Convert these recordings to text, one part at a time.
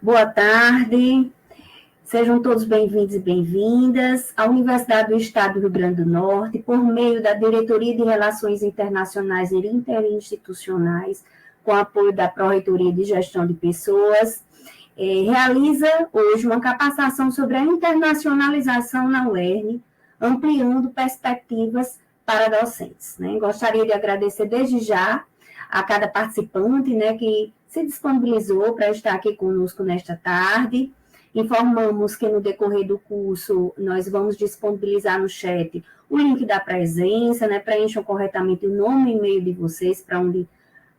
Boa tarde, sejam todos bem-vindos e bem-vindas à Universidade do Estado do Rio Grande do Norte, por meio da Diretoria de Relações Internacionais e Interinstitucionais, com apoio da Pró-Reitoria de Gestão de Pessoas, realiza hoje uma capacitação sobre a internacionalização na UERN, ampliando perspectivas para docentes. Gostaria de agradecer desde já a cada participante, que se disponibilizou para estar aqui conosco nesta tarde. Informamos que no decorrer do curso nós vamos disponibilizar no chat o link da presença, preencham corretamente o nome e e-mail de vocês para onde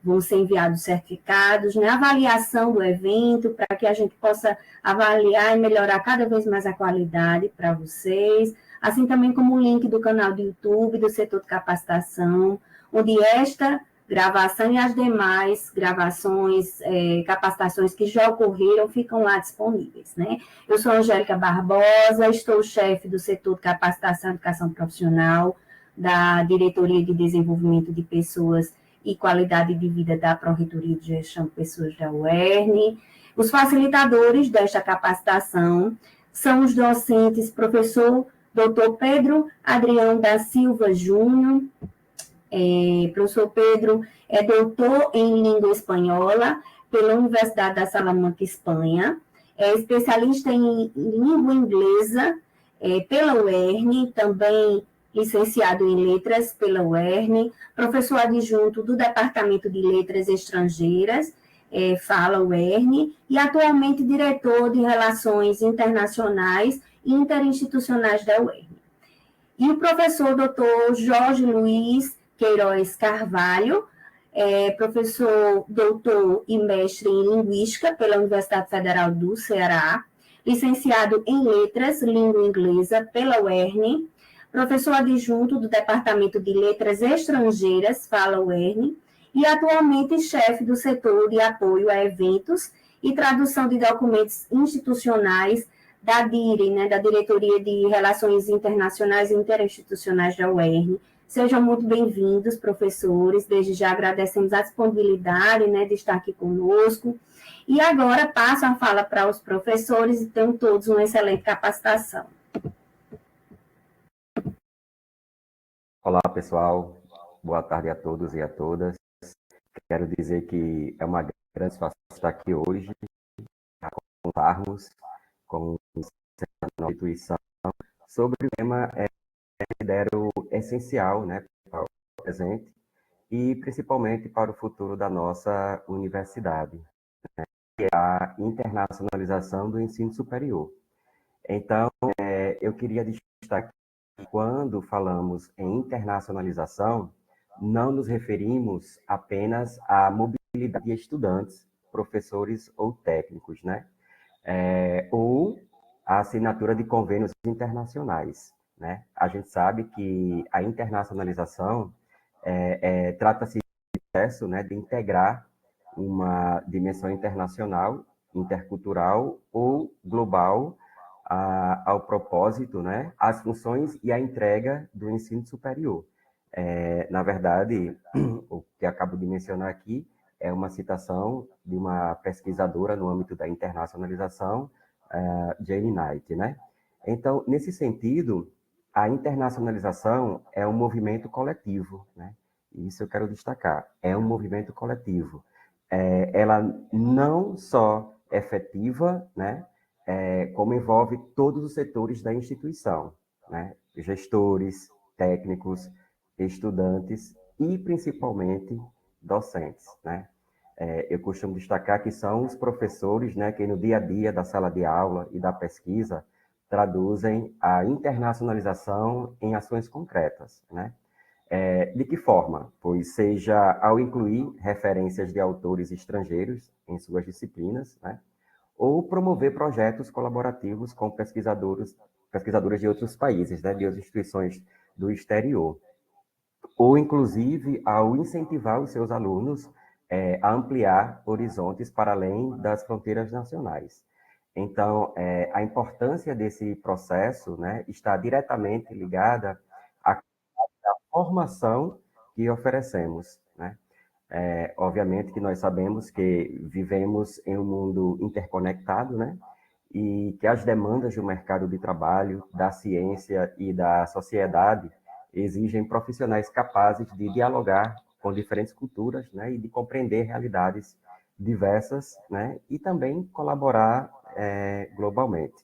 vão ser enviados certificados, avaliação do evento, para que a gente possa avaliar e melhorar cada vez mais a qualidade para vocês, assim também como o link do canal do YouTube, do setor de capacitação, onde esta gravação e as demais gravações, capacitações que já ocorreram, ficam lá disponíveis. Eu sou Angélica Barbosa, estou chefe do setor de capacitação e educação profissional, da Diretoria de Desenvolvimento de Pessoas e Qualidade de Vida da Pró-Reitoria de Gestão de Pessoas da UERN. Os facilitadores desta capacitação são os docentes professor Dr. Pedro Adriano da Silva Júnior. Professor Pedro é doutor em língua espanhola pela Universidade da Salamanca, Espanha, é especialista em língua inglesa pela UERN, também licenciado em letras pela UERN, professor adjunto do Departamento de Letras Estrangeiras, fala UERN, e atualmente diretor de Relações Internacionais e Interinstitucionais da UERN. E o professor Dr. Jorge Luiz Queiroz Carvalho, professor doutor e mestre em Linguística pela Universidade Federal do Ceará, licenciado em Letras, Língua Inglesa pela UERN, professor adjunto do Departamento de Letras Estrangeiras, fala UERN, e atualmente chefe do setor de apoio a eventos e tradução de documentos institucionais da DIRE, da Diretoria de Relações Internacionais e Interinstitucionais da UERN. Sejam muito bem-vindos, professores. Desde já agradecemos a disponibilidade de estar aqui conosco. E agora passo a fala para os professores e tenham todos uma excelente capacitação. Olá, pessoal. Boa tarde a todos e a todas. Quero dizer que é uma grande satisfação estar aqui hoje, a contarmos com a instituição sobre o tema considero essencial, para o presente e principalmente para o futuro da nossa universidade, que é a internacionalização do ensino superior. Então, eu queria destacar que quando falamos em internacionalização, não nos referimos apenas à mobilidade de estudantes, professores ou técnicos, ou a assinatura de convênios internacionais, A gente sabe que a internacionalização trata-se de processo, de integrar uma dimensão internacional, intercultural ou global ao propósito, as funções e a entrega do ensino superior. Na verdade, o que acabo de mencionar aqui é uma citação de uma pesquisadora no âmbito da internacionalização, Jane Knight, Então, nesse sentido, a internacionalização é um movimento coletivo, Isso eu quero destacar, é um movimento coletivo. Ela não só é efetiva, como envolve todos os setores da instituição, Gestores, técnicos, estudantes e, principalmente, docentes, Eu costumo destacar que são os professores, que no dia a dia da sala de aula e da pesquisa traduzem a internacionalização em ações concretas, De que forma? Pois seja ao incluir referências de autores estrangeiros em suas disciplinas, ou promover projetos colaborativos com pesquisadores de outros países, de outras instituições do exterior, ou inclusive ao incentivar os seus alunos a ampliar horizontes para além das fronteiras nacionais. Então, a importância desse processo está diretamente ligada à formação que oferecemos, Obviamente que nós sabemos que vivemos em um mundo interconectado, né? E que as demandas do mercado de trabalho, da ciência e da sociedade exigem profissionais capazes de dialogar com diferentes culturas, né? E de compreender realidades diversas, né? E também colaborar globalmente.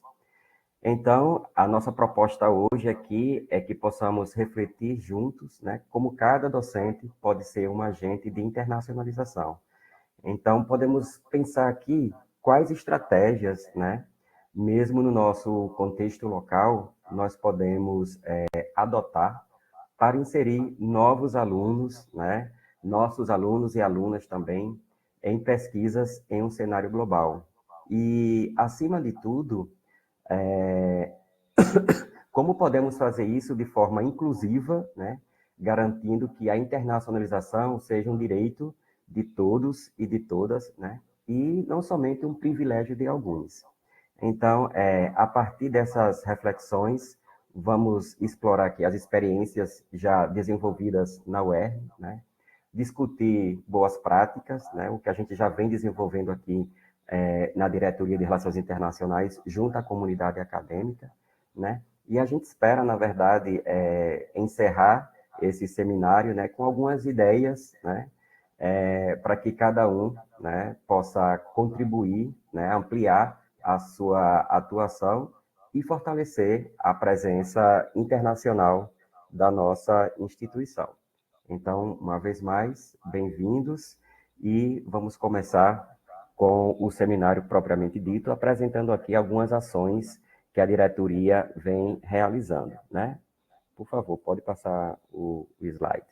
Então, a nossa proposta hoje aqui é que possamos refletir juntos, né, como cada docente pode ser um agente de internacionalização. Então, podemos pensar aqui quais estratégias, né, mesmo no nosso contexto local, nós podemos adotar para inserir novos alunos, né, nossos alunos e alunas também, em pesquisas em um cenário global. E, acima de tudo, como podemos fazer isso de forma inclusiva, né, garantindo que a internacionalização seja um direito de todos e de todas, né, e não somente um privilégio de alguns. Então, a partir dessas reflexões, vamos explorar aqui as experiências já desenvolvidas na UERN, né, discutir boas práticas, né, o que a gente já vem desenvolvendo aqui na Diretoria de Relações Internacionais junto à comunidade acadêmica, né, e a gente espera, na verdade, encerrar esse seminário, né, com algumas ideias, né, para que cada um, né, possa contribuir, né, ampliar a sua atuação e fortalecer a presença internacional da nossa instituição. Então, uma vez mais, bem-vindos e vamos começar com o seminário propriamente dito, apresentando aqui algumas ações que a diretoria vem realizando, né? Por favor, pode passar o slide.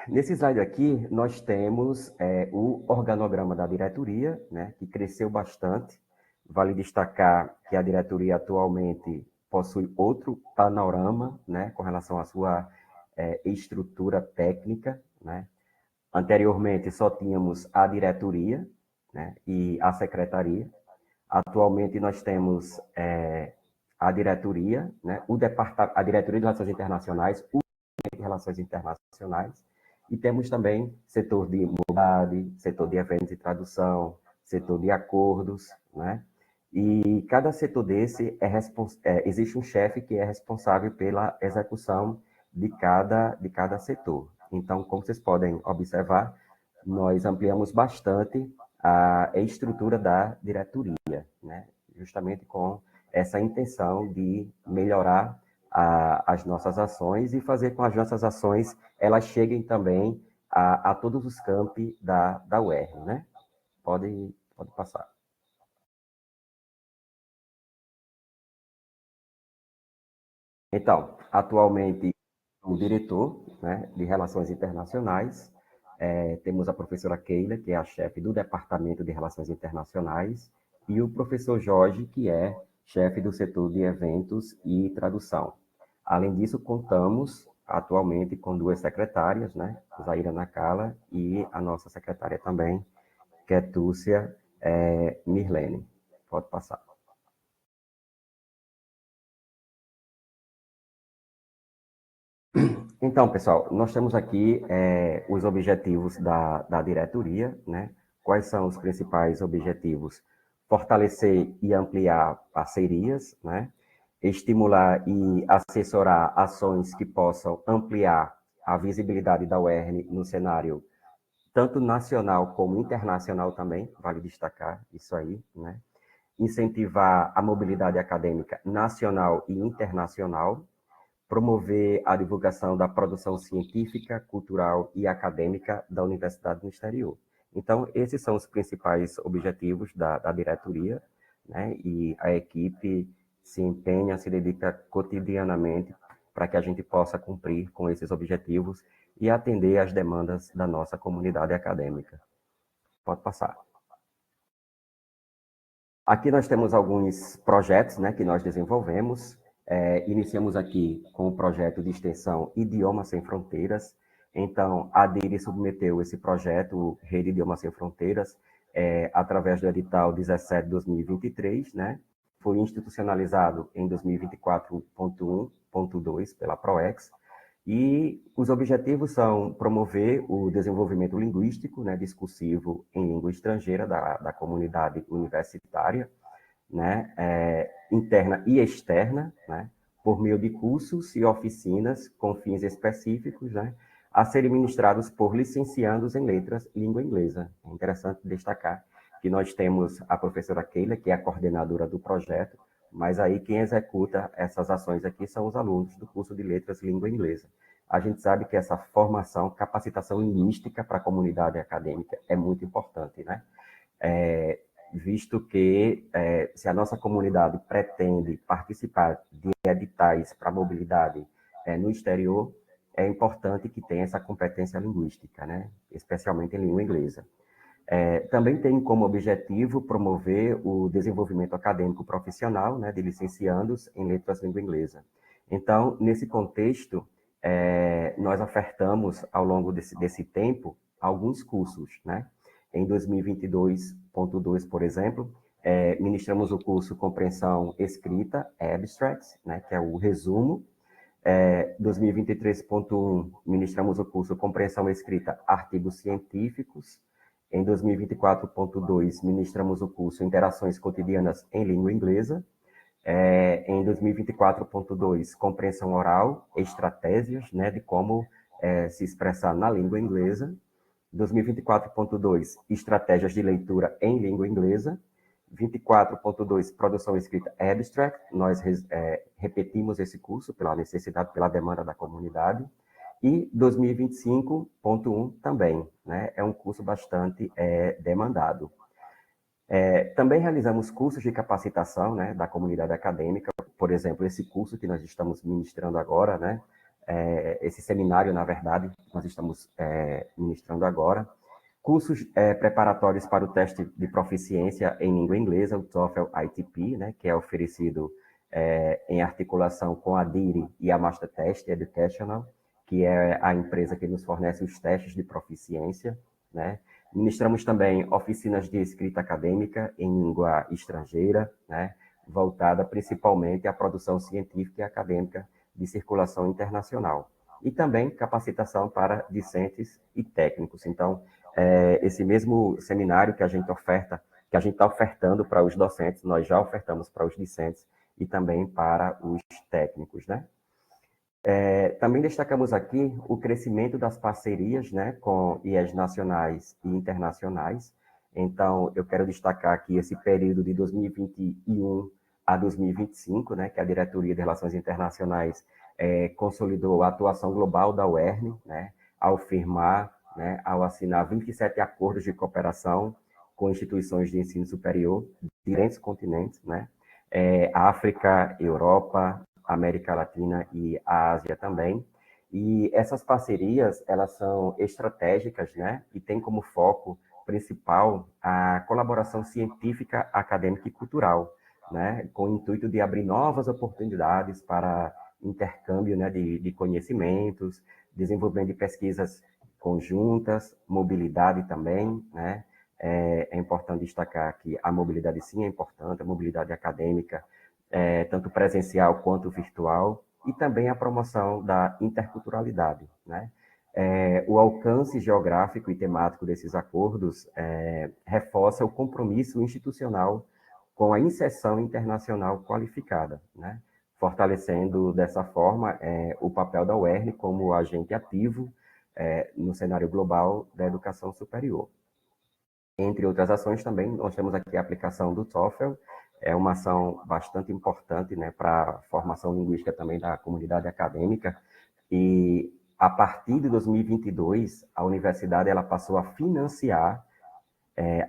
Nesse slide aqui, nós temos o organograma da diretoria, né, que cresceu bastante. Vale destacar que a diretoria atualmente possui outro panorama, né, com relação à sua estrutura técnica, né. Anteriormente, só tínhamos a diretoria, né, e a secretaria. Atualmente, nós temos a diretoria, né, a diretoria de Relações Internacionais, o de Relações Internacionais, e temos também setor de mobilidade, setor de eventos e tradução, setor de acordos, né? E cada setor desse existe um chefe que é responsável pela execução de cada setor. Então, como vocês podem observar, nós ampliamos bastante a estrutura da diretoria, né? Justamente com essa intenção de melhorar as nossas ações e fazer com que as nossas ações elas cheguem também a todos os campi da UERN, né? Pode passar. Então, atualmente, o diretor, né, de Relações Internacionais, temos a professora Keila, que é a chefe do Departamento de Relações Internacionais, e o professor Jorge, que é chefe do setor de eventos e tradução. Além disso, contamos atualmente com duas secretárias, né, Zaira Nakala e a nossa secretária também, que é Túcia Mirlene. Pode passar. Então, pessoal, nós temos aqui os objetivos da diretoria, né? Quais são os principais objetivos? Fortalecer e ampliar parcerias, né? Estimular e assessorar ações que possam ampliar a visibilidade da UERN no cenário tanto nacional como internacional também, vale destacar isso aí, né? Incentivar a mobilidade acadêmica nacional e internacional, promover a divulgação da produção científica, cultural e acadêmica da universidade no exterior. Então, esses são os principais objetivos da diretoria, né? E a equipe se empenha, se dedica cotidianamente para que a gente possa cumprir com esses objetivos e atender às demandas da nossa comunidade acadêmica. Pode passar. Aqui nós temos alguns projetos, né, que nós desenvolvemos. Iniciamos aqui com o projeto de extensão Idiomas Sem Fronteiras. Então, a DIRI submeteu esse projeto, Rede Idiomas Sem Fronteiras, através do edital 17/2023, né? Foi institucionalizado em 2024.1.2 pela PROEX. E os objetivos são promover o desenvolvimento linguístico, né, discursivo em língua estrangeira da comunidade universitária, né, interna e externa, né, por meio de cursos e oficinas com fins específicos, né, a serem ministrados por licenciandos em letras língua inglesa. É interessante destacar que nós temos a professora Keila, que é a coordenadora do projeto, mas aí quem executa essas ações aqui são os alunos do curso de letras língua inglesa. A gente sabe que essa formação, capacitação linguística para a comunidade acadêmica é muito importante, né? Visto que se a nossa comunidade pretende participar de editais para mobilidade no exterior, é importante que tenha essa competência linguística, né? Especialmente em língua inglesa. Também tem como objetivo promover o desenvolvimento acadêmico profissional, né, de licenciandos em letras língua inglesa. Então, nesse contexto, nós ofertamos, ao longo desse tempo, alguns cursos, né? Em 2022.2, por exemplo, ministramos o curso Compreensão Escrita, Abstracts, né, que é o resumo. 2023.1, ministramos o curso Compreensão Escrita, Artigos Científicos. Em 2024.2, ministramos o curso Interações Cotidianas em Língua Inglesa. Em 2024.2, Compreensão Oral, Estratégias, né, de como se expressar na língua inglesa. 2024.2, Estratégias de Leitura em Língua Inglesa. 24.2, Produção Escrita Abstract. Nós repetimos esse curso pela necessidade, pela demanda da comunidade. E 2025.1 também, né? É um curso bastante demandado. Também realizamos cursos de capacitação, né, da comunidade acadêmica, por exemplo, esse curso que nós estamos ministrando agora, né? Esse seminário, na verdade, nós estamos ministrando agora. Cursos preparatórios para o teste de proficiência em língua inglesa, o TOEFL ITP, né, que é oferecido em articulação com a DIRI e a Master Test Educational, que é a empresa que nos fornece os testes de proficiência, né? Ministramos também oficinas de escrita acadêmica em língua estrangeira, né, voltada principalmente à produção científica e acadêmica de circulação internacional. E também capacitação para discentes e técnicos. Então, esse mesmo seminário que a gente oferta, que a gente está ofertando para os docentes, nós já ofertamos para os discentes e também para os técnicos, né? Também destacamos aqui o crescimento das parcerias, né, com IES nacionais e internacionais. Então, eu quero destacar aqui esse período de 2021 a 2025, né, que a Diretoria de Relações Internacionais consolidou a atuação global da UERN, né, ao firmar, né, ao assinar 27 acordos de cooperação com instituições de ensino superior de diferentes continentes, né, África, Europa, América Latina e a Ásia também. E essas parcerias, elas são estratégicas, né? E tem como foco principal a colaboração científica, acadêmica e cultural, né? Com o intuito de abrir novas oportunidades para intercâmbio, né, de conhecimentos, desenvolvimento de pesquisas conjuntas, mobilidade também, né? É importante destacar que a mobilidade sim é importante, a mobilidade acadêmica, tanto presencial quanto virtual, e também a promoção da interculturalidade, né? O alcance geográfico e temático desses acordos reforça o compromisso institucional com a inserção internacional qualificada, né? Fortalecendo dessa forma o papel da UERN como agente ativo no cenário global da educação superior. Entre outras ações também, nós temos aqui a aplicação do TOEFL, é uma ação bastante importante, né, para a formação linguística também da comunidade acadêmica, e a partir de 2022, a universidade ela passou a financiar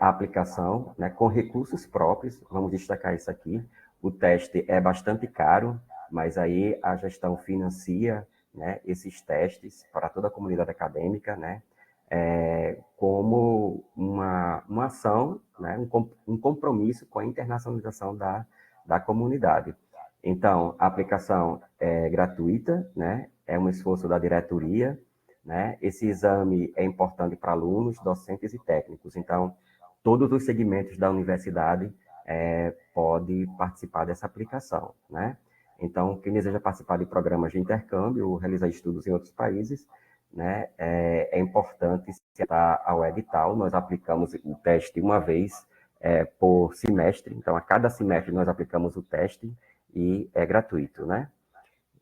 a aplicação, né, com recursos próprios, vamos destacar isso aqui. O teste é bastante caro, mas aí a gestão financia, né, esses testes para toda a comunidade acadêmica, né, como uma ação, né, um compromisso com a internacionalização da comunidade. Então, a aplicação é gratuita, né, é um esforço da diretoria, né, esse exame é importante para alunos, docentes e técnicos. Então, todos os segmentos da universidade podem participar dessa aplicação, né? Então, quem deseja participar de programas de intercâmbio ou realizar estudos em outros países, né, é importante se atar ao edital. Nós aplicamos o teste uma vez por semestre, então a cada semestre nós aplicamos o teste e é gratuito, né?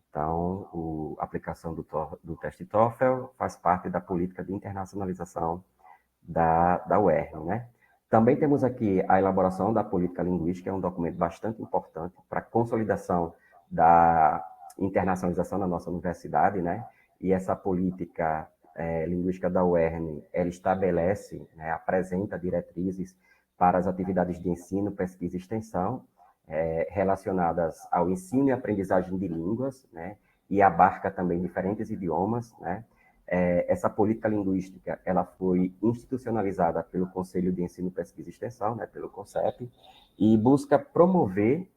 Então, a aplicação do teste TOEFL faz parte da política de internacionalização da UERN, né? Também temos aqui a elaboração da política linguística, é um documento bastante importante para a consolidação da internacionalização na nossa universidade, né? E essa política linguística da UERN, ela estabelece, né, apresenta diretrizes para as atividades de ensino, pesquisa e extensão, relacionadas ao ensino e aprendizagem de línguas, né? E abarca também diferentes idiomas, né? Essa política linguística, ela foi institucionalizada pelo Conselho de Ensino, Pesquisa e Extensão, né, pelo CONCEP, e busca promover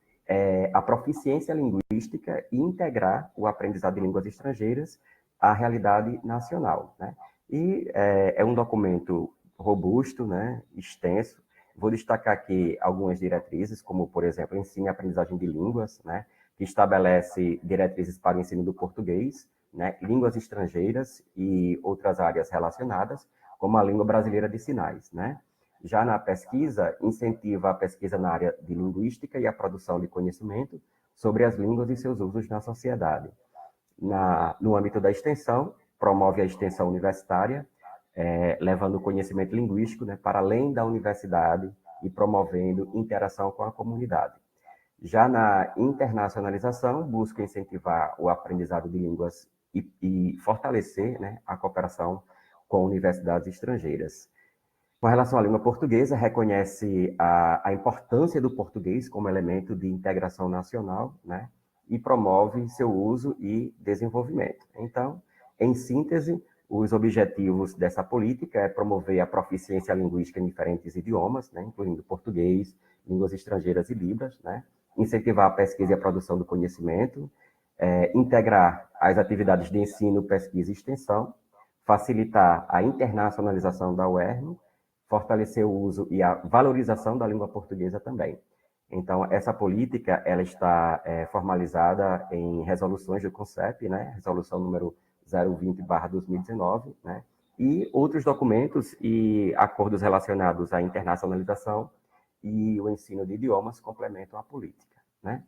a proficiência linguística e integrar o aprendizado de línguas estrangeiras à realidade nacional, né? E é um documento robusto, né, extenso. Vou destacar aqui algumas diretrizes, como, por exemplo, ensino e aprendizagem de línguas, né, que estabelece diretrizes para o ensino do português, né, línguas estrangeiras e outras áreas relacionadas, como a língua brasileira de sinais, né? Já na pesquisa, incentiva a pesquisa na área de linguística e a produção de conhecimento sobre as línguas e seus usos na sociedade. No âmbito da extensão, promove a extensão universitária, levando o conhecimento linguístico, né, para além da universidade e promovendo interação com a comunidade. Já na internacionalização, busca incentivar o aprendizado de línguas e fortalecer, né, a cooperação com universidades estrangeiras. Com relação à língua portuguesa, reconhece a importância do português como elemento de integração nacional, né, e promove seu uso e desenvolvimento. Então, em síntese, os objetivos dessa política é promover a proficiência linguística em diferentes idiomas, né, incluindo português, línguas estrangeiras e Libras, né, incentivar a pesquisa e a produção do conhecimento, integrar as atividades de ensino, pesquisa e extensão, facilitar a internacionalização da UERN, fortalecer o uso e a valorização da língua portuguesa também. Então, essa política ela está formalizada em resoluções do CONCEP, né? Resolução número 020/2019, né? E outros documentos e acordos relacionados à internacionalização e o ensino de idiomas complementam a política, né?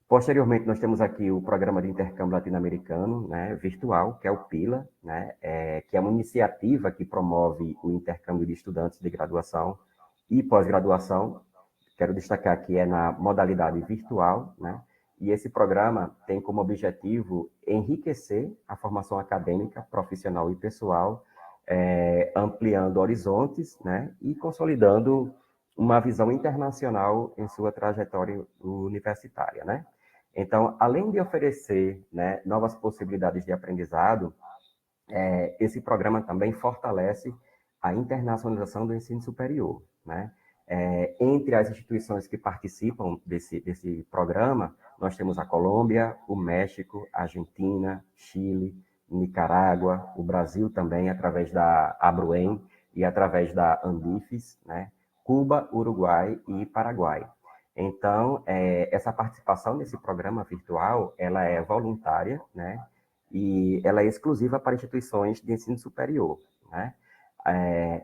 Posteriormente, nós temos aqui o Programa de Intercâmbio Latino-Americano, né, virtual, que é o PILA, né, que é uma iniciativa que promove o intercâmbio de estudantes de graduação e pós-graduação. Quero destacar que é na modalidade virtual, né, e esse programa tem como objetivo enriquecer a formação acadêmica, profissional e pessoal, ampliando horizontes, né, e consolidando uma visão internacional em sua trajetória universitária, né? Então, além de oferecer, né, novas possibilidades de aprendizado, esse programa também fortalece a internacionalização do ensino superior, né? Entre as instituições que participam desse programa, nós temos a Colômbia, o México, a Argentina, Chile, Nicarágua, o Brasil também, através da Abruen e através da Andifes, né? Cuba, Uruguai e Paraguai. Então, essa participação nesse programa virtual, ela é voluntária, né? E ela é exclusiva para instituições de ensino superior, né?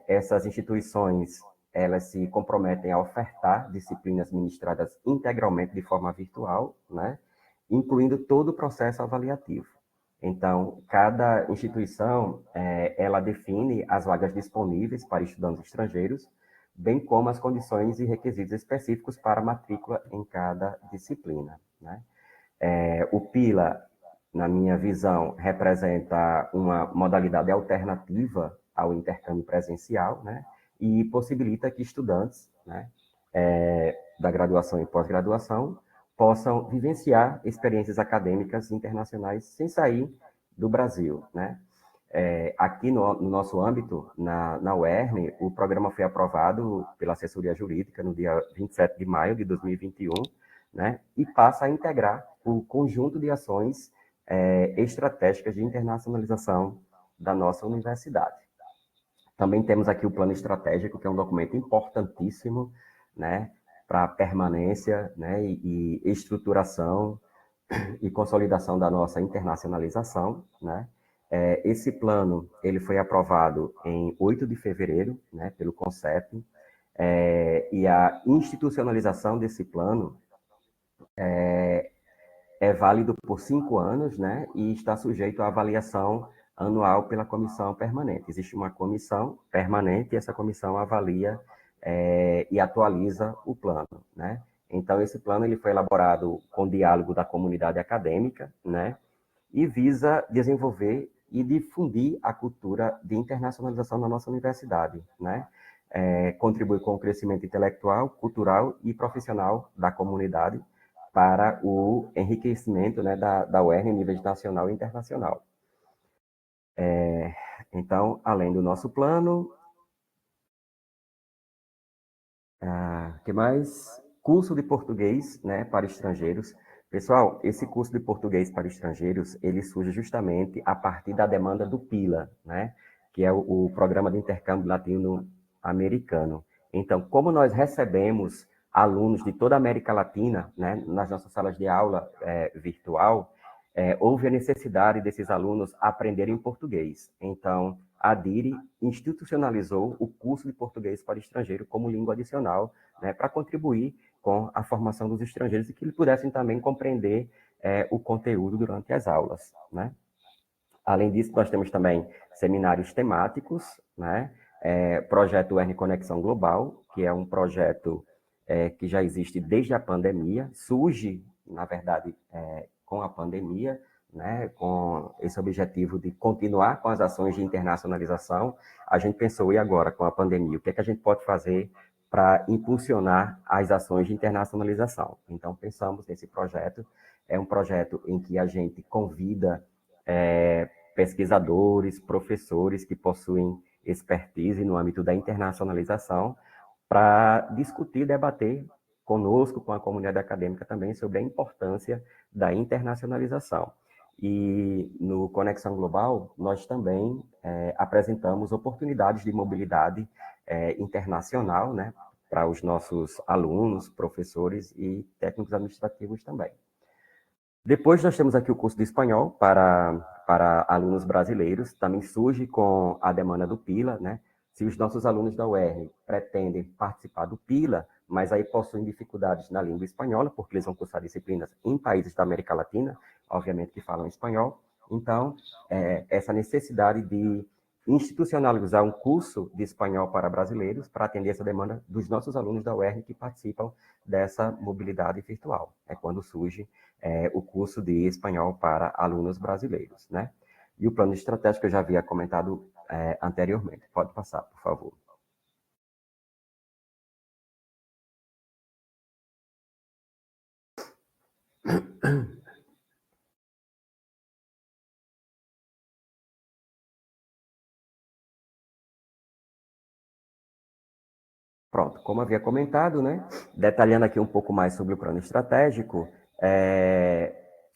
Essas instituições, elas se comprometem a ofertar disciplinas ministradas integralmente de forma virtual, né? Incluindo todo o processo avaliativo. Então, cada instituição, ela define as vagas disponíveis para estudantes estrangeiros, bem como as condições e requisitos específicos para matrícula em cada disciplina, né? O PILA, na minha visão, representa uma modalidade alternativa ao intercâmbio presencial, né? E possibilita que estudantes, né, da graduação e pós-graduação possam vivenciar experiências acadêmicas internacionais sem sair do Brasil, né? Aqui no nosso âmbito, na UERN, o programa foi aprovado pela assessoria jurídica no dia 27 de maio de 2021, né, e passa a integrar o conjunto de ações estratégicas de internacionalização da nossa universidade. Também temos aqui o plano estratégico, que é um documento importantíssimo, né, para permanência, né, e estruturação e consolidação da nossa internacionalização, né? Esse plano ele foi aprovado em 8 de fevereiro, né, pelo CONCEP, e a institucionalização desse plano é válido por 5 anos, né, e está sujeito à avaliação anual pela comissão permanente. Existe uma comissão permanente e essa comissão avalia e atualiza o plano, né? Então, esse plano ele foi elaborado com diálogo da comunidade acadêmica, né, e visa desenvolver e difundir a cultura de internacionalização na nossa universidade, né? Contribui com o crescimento intelectual, cultural e profissional da comunidade para o enriquecimento, né, da UERN em níveis nacional e internacional. Então, além do nosso plano, que mais? Curso de português, né, para estrangeiros. Pessoal, esse curso de português para estrangeiros, ele surge justamente a partir da demanda do PILA, né, que é o Programa de Intercâmbio Latino-Americano. Então, como nós recebemos alunos de toda a América Latina, né, nas nossas salas de aula virtual, houve a necessidade desses alunos aprenderem português. Então, a DIRI institucionalizou o curso de português para estrangeiro como língua adicional, né, para contribuir com a formação dos estrangeiros e que eles pudessem também compreender o conteúdo durante as aulas, né? Além disso, nós temos também seminários temáticos, né? Projeto UERN Conexão Global, que é um projeto que já existe desde a pandemia, surge, na verdade, com a pandemia, né? Com esse objetivo de continuar com as ações de internacionalização. A gente pensou, e agora, com a pandemia, o que é que a gente pode fazer para impulsionar as ações de internacionalização? Então, pensamos nesse projeto. É um projeto em que a gente convida pesquisadores, professores que possuem expertise no âmbito da internacionalização para discutir, debater conosco, com a comunidade acadêmica também, sobre a importância da internacionalização. E no Conexão Global, nós também apresentamos oportunidades de mobilidade internacional, né, para os nossos alunos, professores e técnicos administrativos também. Depois nós temos aqui o curso de espanhol para alunos brasileiros, também surge com a demanda do PILA, né? Se os nossos alunos da UERN pretendem participar do PILA, mas aí possuem dificuldades na língua espanhola, porque eles vão cursar disciplinas em países da América Latina, obviamente que falam espanhol, então essa necessidade de institucionalizar um curso de espanhol para brasileiros para atender essa demanda dos nossos alunos da UERN que participam dessa mobilidade virtual. É quando surge o curso de espanhol para alunos brasileiros, né? E o plano estratégico eu já havia comentado anteriormente. Pode passar, por favor. Pronto, como havia comentado, né? Detalhando aqui um pouco mais sobre o plano estratégico,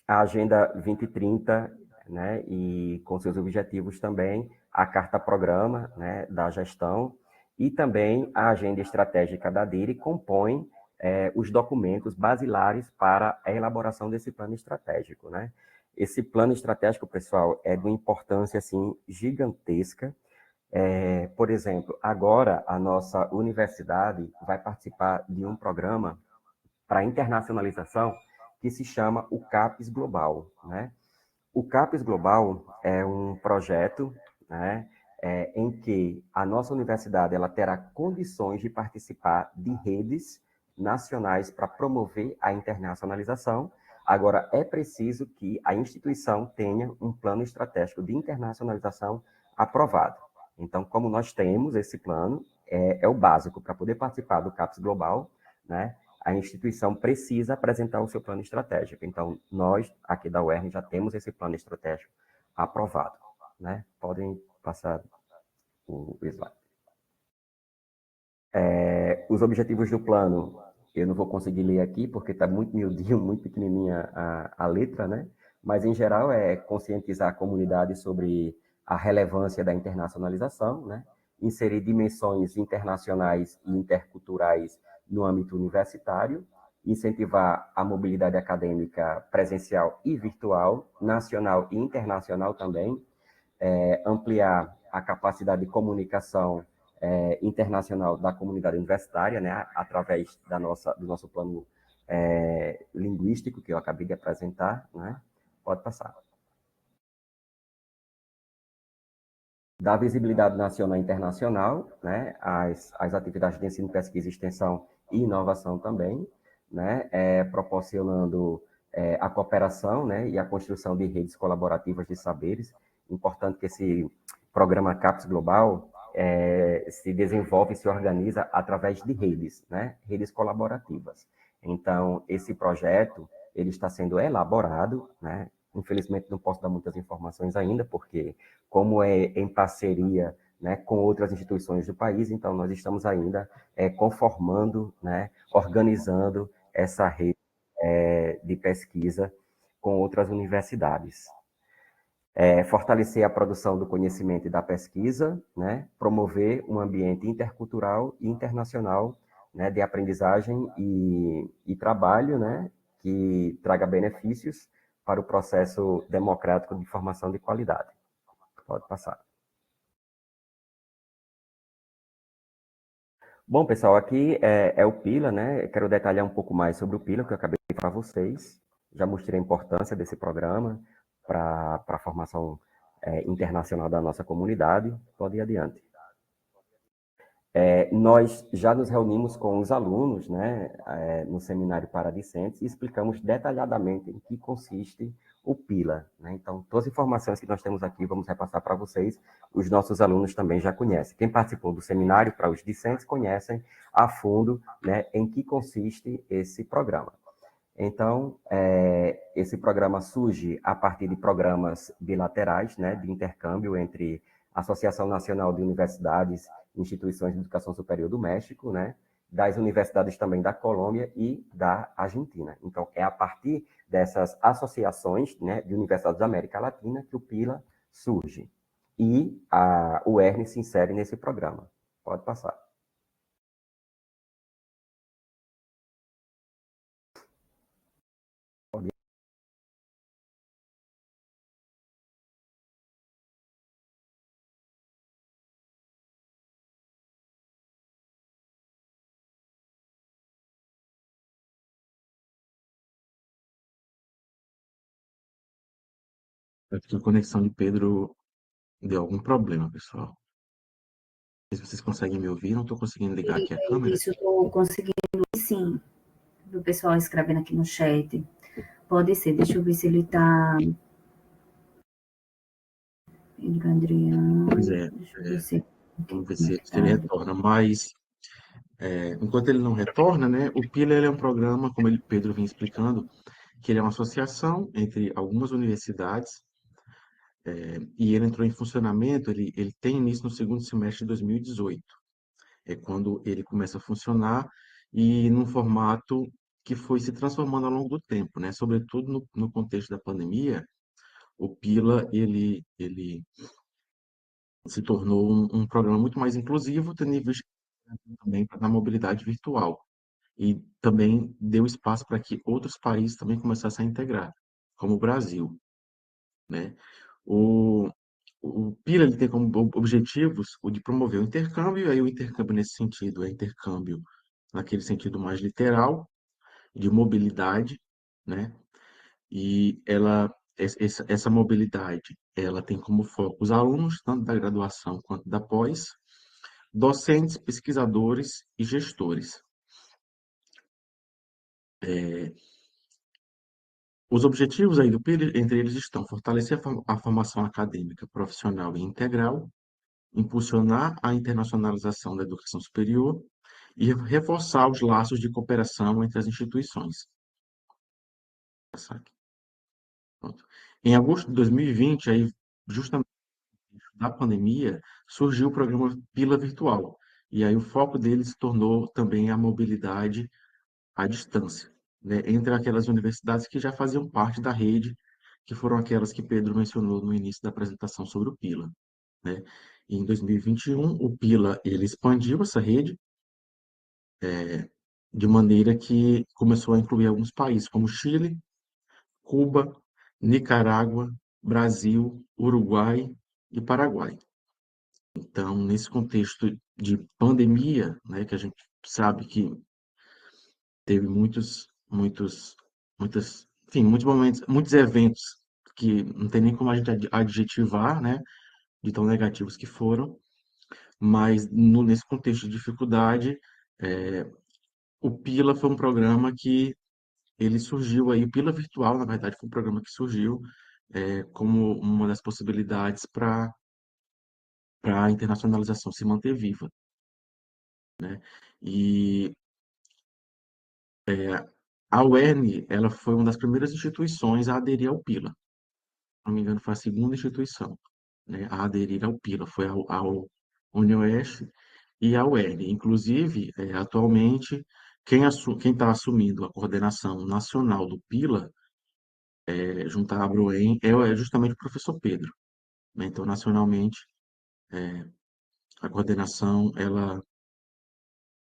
a Agenda 2030, né, e com seus objetivos também, a Carta-Programa, né, da gestão, e também a Agenda Estratégica da DIRI compõem os documentos basilares para a elaboração desse plano estratégico, né? Esse plano estratégico, pessoal, é de uma importância, assim, gigantesca. Por exemplo, agora a nossa universidade vai participar de um programa para internacionalização que se chama o CAPES Global, né? O CAPES Global é um projeto, né, em que a nossa universidade ela terá condições de participar de redes nacionais para promover a internacionalização. Agora, é preciso que a instituição tenha um plano estratégico de internacionalização aprovado. Então, como nós temos esse plano, é o básico para poder participar do CAPES Global, né? A instituição precisa apresentar o seu plano estratégico. Então, nós, aqui da UERN, já temos esse plano estratégico aprovado, né? Podem passar o slide. Os objetivos do plano, eu não vou conseguir ler aqui, porque está muito miudinho, muito pequenininha a letra, né? Mas, em geral, é conscientizar a comunidade sobre a relevância da internacionalização, né? Inserir dimensões internacionais e interculturais no âmbito universitário, incentivar a mobilidade acadêmica presencial e virtual, nacional e internacional também, ampliar a capacidade de comunicação internacional da comunidade universitária, né, através do nosso plano linguístico que eu acabei de apresentar, né? Pode passar. Dar visibilidade nacional e internacional, né, às atividades de ensino, pesquisa, extensão e inovação também, né, proporcionando a cooperação, né, e a construção de redes colaborativas de saberes. Importante que esse programa CAPES Global se desenvolve e se organiza através de redes, né, redes colaborativas. Então, esse projeto ele está sendo elaborado, né, infelizmente não posso dar muitas informações ainda, porque como é em parceria, né, com outras instituições do país, então nós estamos ainda conformando, né, organizando essa rede de pesquisa com outras universidades. Fortalecer a produção do conhecimento e da pesquisa, né, promover um ambiente intercultural e internacional, né, de aprendizagem e trabalho, né, que traga benefícios para o processo democrático de formação de qualidade. Pode passar. Bom, pessoal, aqui é o Pila, né? Eu quero detalhar um pouco mais sobre o Pila, que eu acabei de falar para vocês. Já mostrei a importância desse programa para a formação internacional da nossa comunidade. Pode ir adiante. Nós já nos reunimos com os alunos, né, no seminário para discentes e explicamos detalhadamente em que consiste o PILA, né? Então, todas as informações que nós temos aqui, vamos repassar para vocês, os nossos alunos também já conhecem. Quem participou do seminário para os discentes conhecem a fundo, né, em que consiste esse programa. Então, esse programa surge a partir de programas bilaterais, né, de intercâmbio entre a Associação Nacional de Universidades e Instituições de Educação Superior do México, né, das universidades também da Colômbia e da Argentina. Então, é a partir dessas associações, né, de universidades da América Latina que o PILA surge. E o ERN se insere nesse programa. Pode passar. Acho que a conexão de Pedro deu algum problema, pessoal. Não sei se vocês conseguem me ouvir, não estou conseguindo ligar aqui a câmera. Isso, eu estou conseguindo, sim, o pessoal escrevendo aqui no chat. Pode ser, deixa eu ver se ele está. Pedro Adriano. Pois é, Deixa eu ver se. vamos ver se ele retorna. Mas, enquanto ele não retorna, né, o PILA ele é um programa, como Pedro vinha explicando, que ele é uma associação entre algumas universidades, e ele entrou em funcionamento, ele tem início no segundo semestre de 2018. É quando ele começa a funcionar e num formato que foi se transformando ao longo do tempo, né? Sobretudo no contexto da pandemia, o Pila ele se tornou um programa muito mais inclusivo, tendo em vista também na mobilidade virtual e também deu espaço para que outros países também começassem a integrar, como o Brasil, né? O, o PILA ele tem como objetivos o de promover o intercâmbio, e aí o intercâmbio nesse sentido é intercâmbio naquele sentido mais literal, de mobilidade, né? E essa mobilidade, ela tem como foco os alunos, tanto da graduação quanto da pós, docentes, pesquisadores e gestores. Os objetivos aí do PIL, entre eles estão fortalecer a formação acadêmica, profissional e integral, impulsionar a internacionalização da educação superior e reforçar os laços de cooperação entre as instituições. Pronto. Em agosto de 2020, aí, justamente da pandemia, surgiu o programa Pila Virtual. E aí o foco dele se tornou também a mobilidade à distância, né, entre aquelas universidades que já faziam parte da rede, que foram aquelas que Pedro mencionou no início da apresentação sobre o Pila, né? Em 2021, o Pila ele expandiu essa rede, de maneira que começou a incluir alguns países, como Chile, Cuba, Nicarágua, Brasil, Uruguai e Paraguai. Então, nesse contexto de pandemia, né, que a gente sabe que teve enfim, muitos momentos, muitos eventos que não tem nem como a gente adjetivar, né, de tão negativos que foram, mas nesse contexto de dificuldade, é, o Pila foi um programa que ele surgiu aí, o Pila Virtual, na verdade, foi um programa que surgiu como uma das possibilidades para a internacionalização se manter viva, né? E a UERN, ela foi uma das primeiras instituições a aderir ao Pila. Se não me engano, foi a segunda instituição, né, a aderir ao Pila, foi ao UniOeste e à UERN. Inclusive, atualmente, quem está assumindo a coordenação nacional do Pila, junto à Abroem, é justamente o professor Pedro, né? Então, nacionalmente, a coordenação ela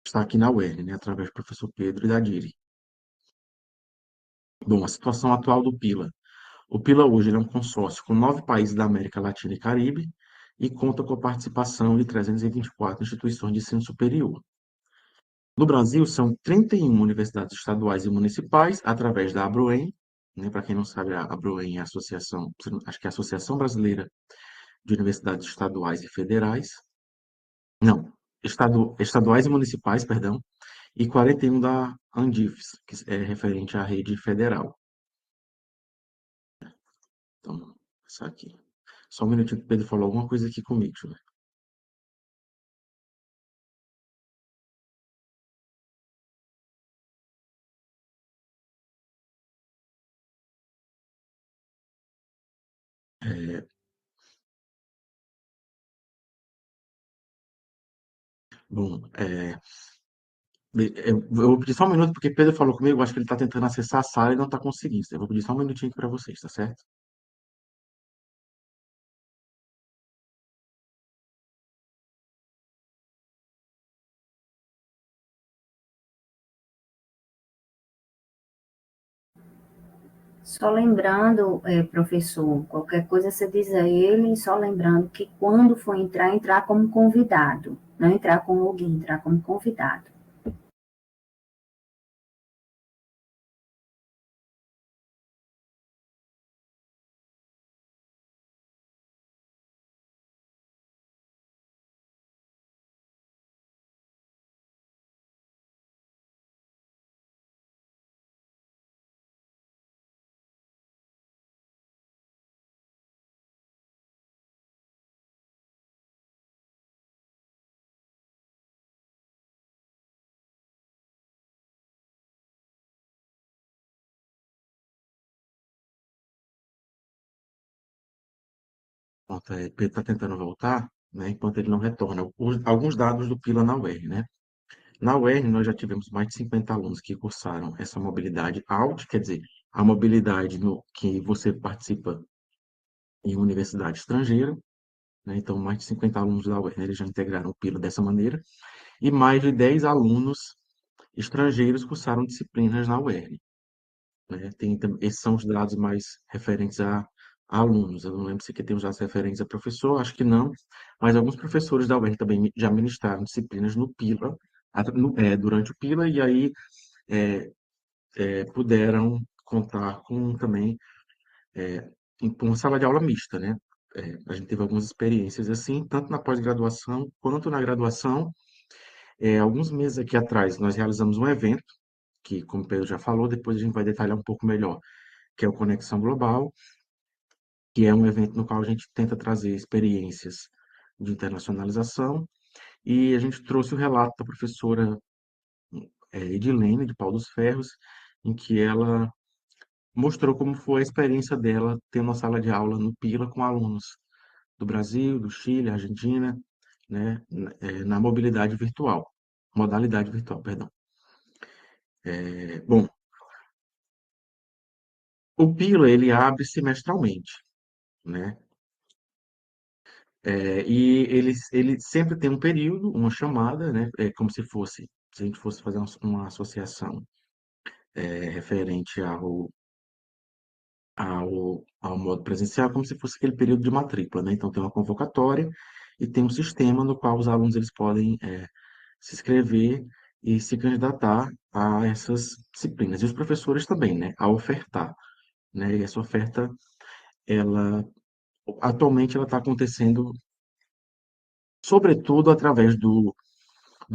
está aqui na UERN, né, através do professor Pedro e da Diri. Bom, a situação atual do Pila. O Pila hoje ele é um consórcio com 9 países da América Latina e Caribe e conta com a participação de 324 instituições de ensino superior. No Brasil, são 31 universidades estaduais e municipais, através da Abroem, né? Para quem não sabe, a Abroem é a associação, acho que é a Associação Brasileira de Universidades Estaduais e Federais. Não, estaduais e municipais, perdão, e 41 da Andifes, que é referente à rede federal. Então, isso aqui. Só um minutinho que o Pedro falou alguma coisa aqui comigo, deixa eu ver. Bom, eu vou pedir só um minuto, porque Pedro falou comigo, acho que ele está tentando acessar a sala e não está conseguindo. Eu vou pedir só um minutinho aqui para vocês, tá certo? Só lembrando, professor, qualquer coisa você diz a ele, só lembrando que quando for entrar, entrar como convidado, não entrar com login, entrar como convidado. Pronto, Pedro está tentando voltar, né, enquanto ele não retorna. Alguns dados do Pila na UERN, né? Na UERN, nós já tivemos mais de 50 alunos que cursaram essa mobilidade out, quer dizer, a mobilidade no que você participa em uma universidade estrangeira, né? Então, mais de 50 alunos da UERN eles já integraram o Pila dessa maneira, e mais de 10 alunos estrangeiros cursaram disciplinas na UERN, né? Esses são os dados mais referentes a alunos. Eu não lembro se aqui tem os dados referentes a professor, acho que não, mas alguns professores da UERN também já ministraram disciplinas no PILA, durante o PILA, e aí é, puderam contar com também com uma sala de aula mista, né? A gente teve algumas experiências assim, tanto na pós-graduação quanto na graduação. Alguns meses aqui atrás, nós realizamos um evento, que, como o Pedro já falou, depois a gente vai detalhar um pouco melhor, que é o Conexão Global, que é um evento no qual a gente tenta trazer experiências de internacionalização, e a gente trouxe o relato da professora Edilene, de Pau dos Ferros, em que ela mostrou como foi a experiência dela ter uma sala de aula no Pila com alunos do Brasil, do Chile, Argentina, né, na mobilidade virtual, modalidade virtual, perdão. Bom, o Pila ele abre semestralmente, né? E ele sempre tem um período, uma chamada, né? É como se fosse se a gente fosse fazer uma associação referente ao modo presencial, como se fosse aquele período de matrícula, né? Então, tem uma convocatória e tem um sistema no qual os alunos eles podem se inscrever e se candidatar a essas disciplinas. E os professores também, né? A ofertar, né? E essa oferta, ela, atualmente, ela está acontecendo, sobretudo, através do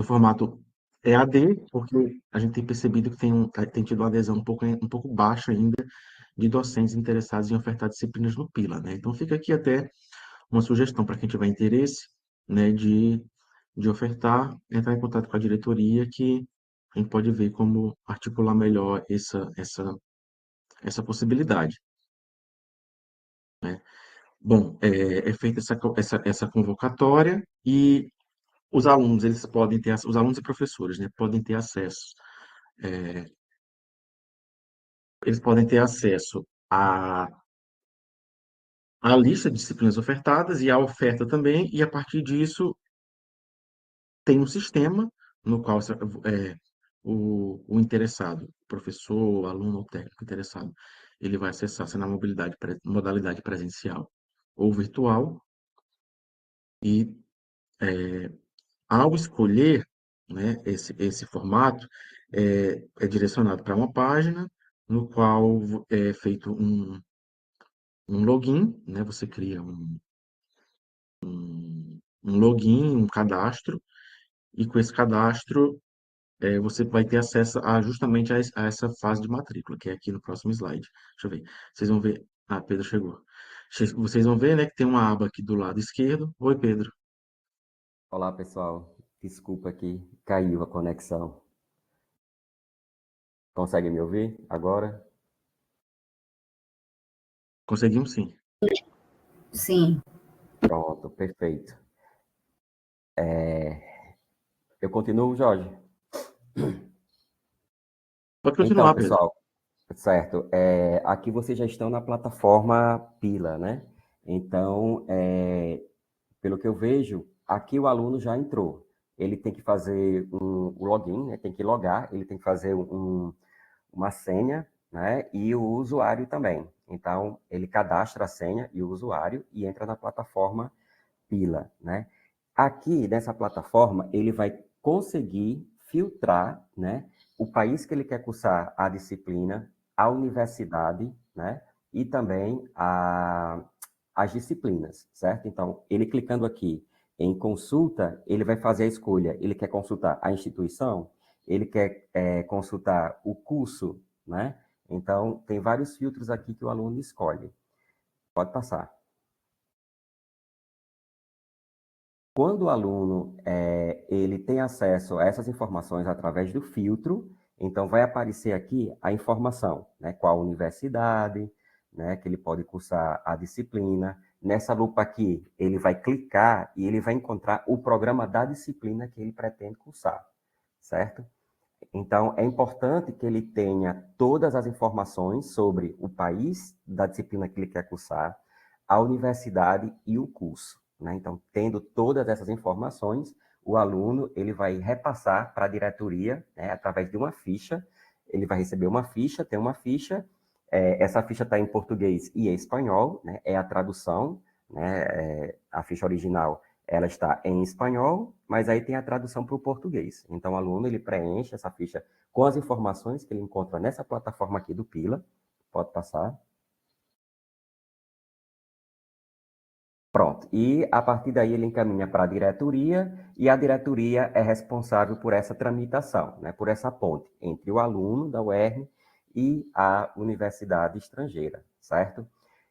formato EAD, porque a gente tem percebido que tem tido uma adesão um pouco baixa ainda de docentes interessados em ofertar disciplinas no Pila, né? Então fica aqui até uma sugestão para quem tiver interesse, né, de ofertar, entrar em contato com a diretoria, que a gente pode ver como articular melhor essa possibilidade, né? Bom, é feita essa convocatória e os alunos, eles podem ter, os alunos e professores, né, podem ter acesso, eles podem ter acesso à lista de disciplinas ofertadas e à oferta também, e a partir disso tem um sistema no qual o interessado, professor, aluno ou técnico interessado, ele vai acessar se na modalidade presencial ou virtual e ao escolher, né, esse formato, é direcionado para uma página no qual é feito um login, né? Você cria um login, um cadastro, e com esse cadastro você vai ter acesso justamente a essa fase de matrícula, que é aqui no próximo slide. Deixa eu ver. Vocês vão ver. Ah, Pedro chegou. Vocês vão ver, né, que tem uma aba aqui do lado esquerdo. Oi, Pedro. Olá, pessoal. Desculpa aqui, caiu a conexão. Consegue me ouvir agora? Conseguimos sim. Sim. Pronto, perfeito. Eu continuo, Jorge? Pode Então, continuar, Pedro. pessoal, certo. Aqui vocês já estão na plataforma Pila, né? Então, pelo que eu vejo, aqui o aluno já entrou. Ele tem que fazer o login, né? Tem que logar, ele tem que fazer uma senha, né? E o usuário também. Então, ele cadastra a senha e o usuário e entra na plataforma Pila, né? Aqui, nessa plataforma, ele vai conseguir filtrar, né, o país que ele quer cursar a disciplina, a universidade, né, e também as disciplinas, certo? Então, ele clicando aqui em consulta, ele vai fazer a escolha. Ele quer consultar a instituição, ele quer consultar o curso, né? Então, tem vários filtros aqui que o aluno escolhe. Pode passar. Quando o aluno ele tem acesso a essas informações através do filtro, então vai aparecer aqui a informação, né? Qual universidade, né? Que ele pode cursar a disciplina. Nessa lupa aqui, ele vai clicar e ele vai encontrar o programa da disciplina que ele pretende cursar, certo? Então, é importante que ele tenha todas as informações sobre o país da disciplina que ele quer cursar, a universidade e o curso, né? Então, tendo todas essas informações, o aluno ele vai repassar para a diretoria, né, através de uma ficha. Ele vai receber uma ficha, tem uma ficha. Essa ficha está em português e espanhol, né? É a tradução, né? A ficha original ela está em espanhol, mas aí tem a tradução para o português. Então, o aluno ele preenche essa ficha com as informações que ele encontra nessa plataforma aqui do Pila. Pode passar. Pronto. E a partir daí ele encaminha para a diretoria e a diretoria é responsável por essa tramitação, né? Por essa ponte entre o aluno da UERN e a universidade estrangeira, certo?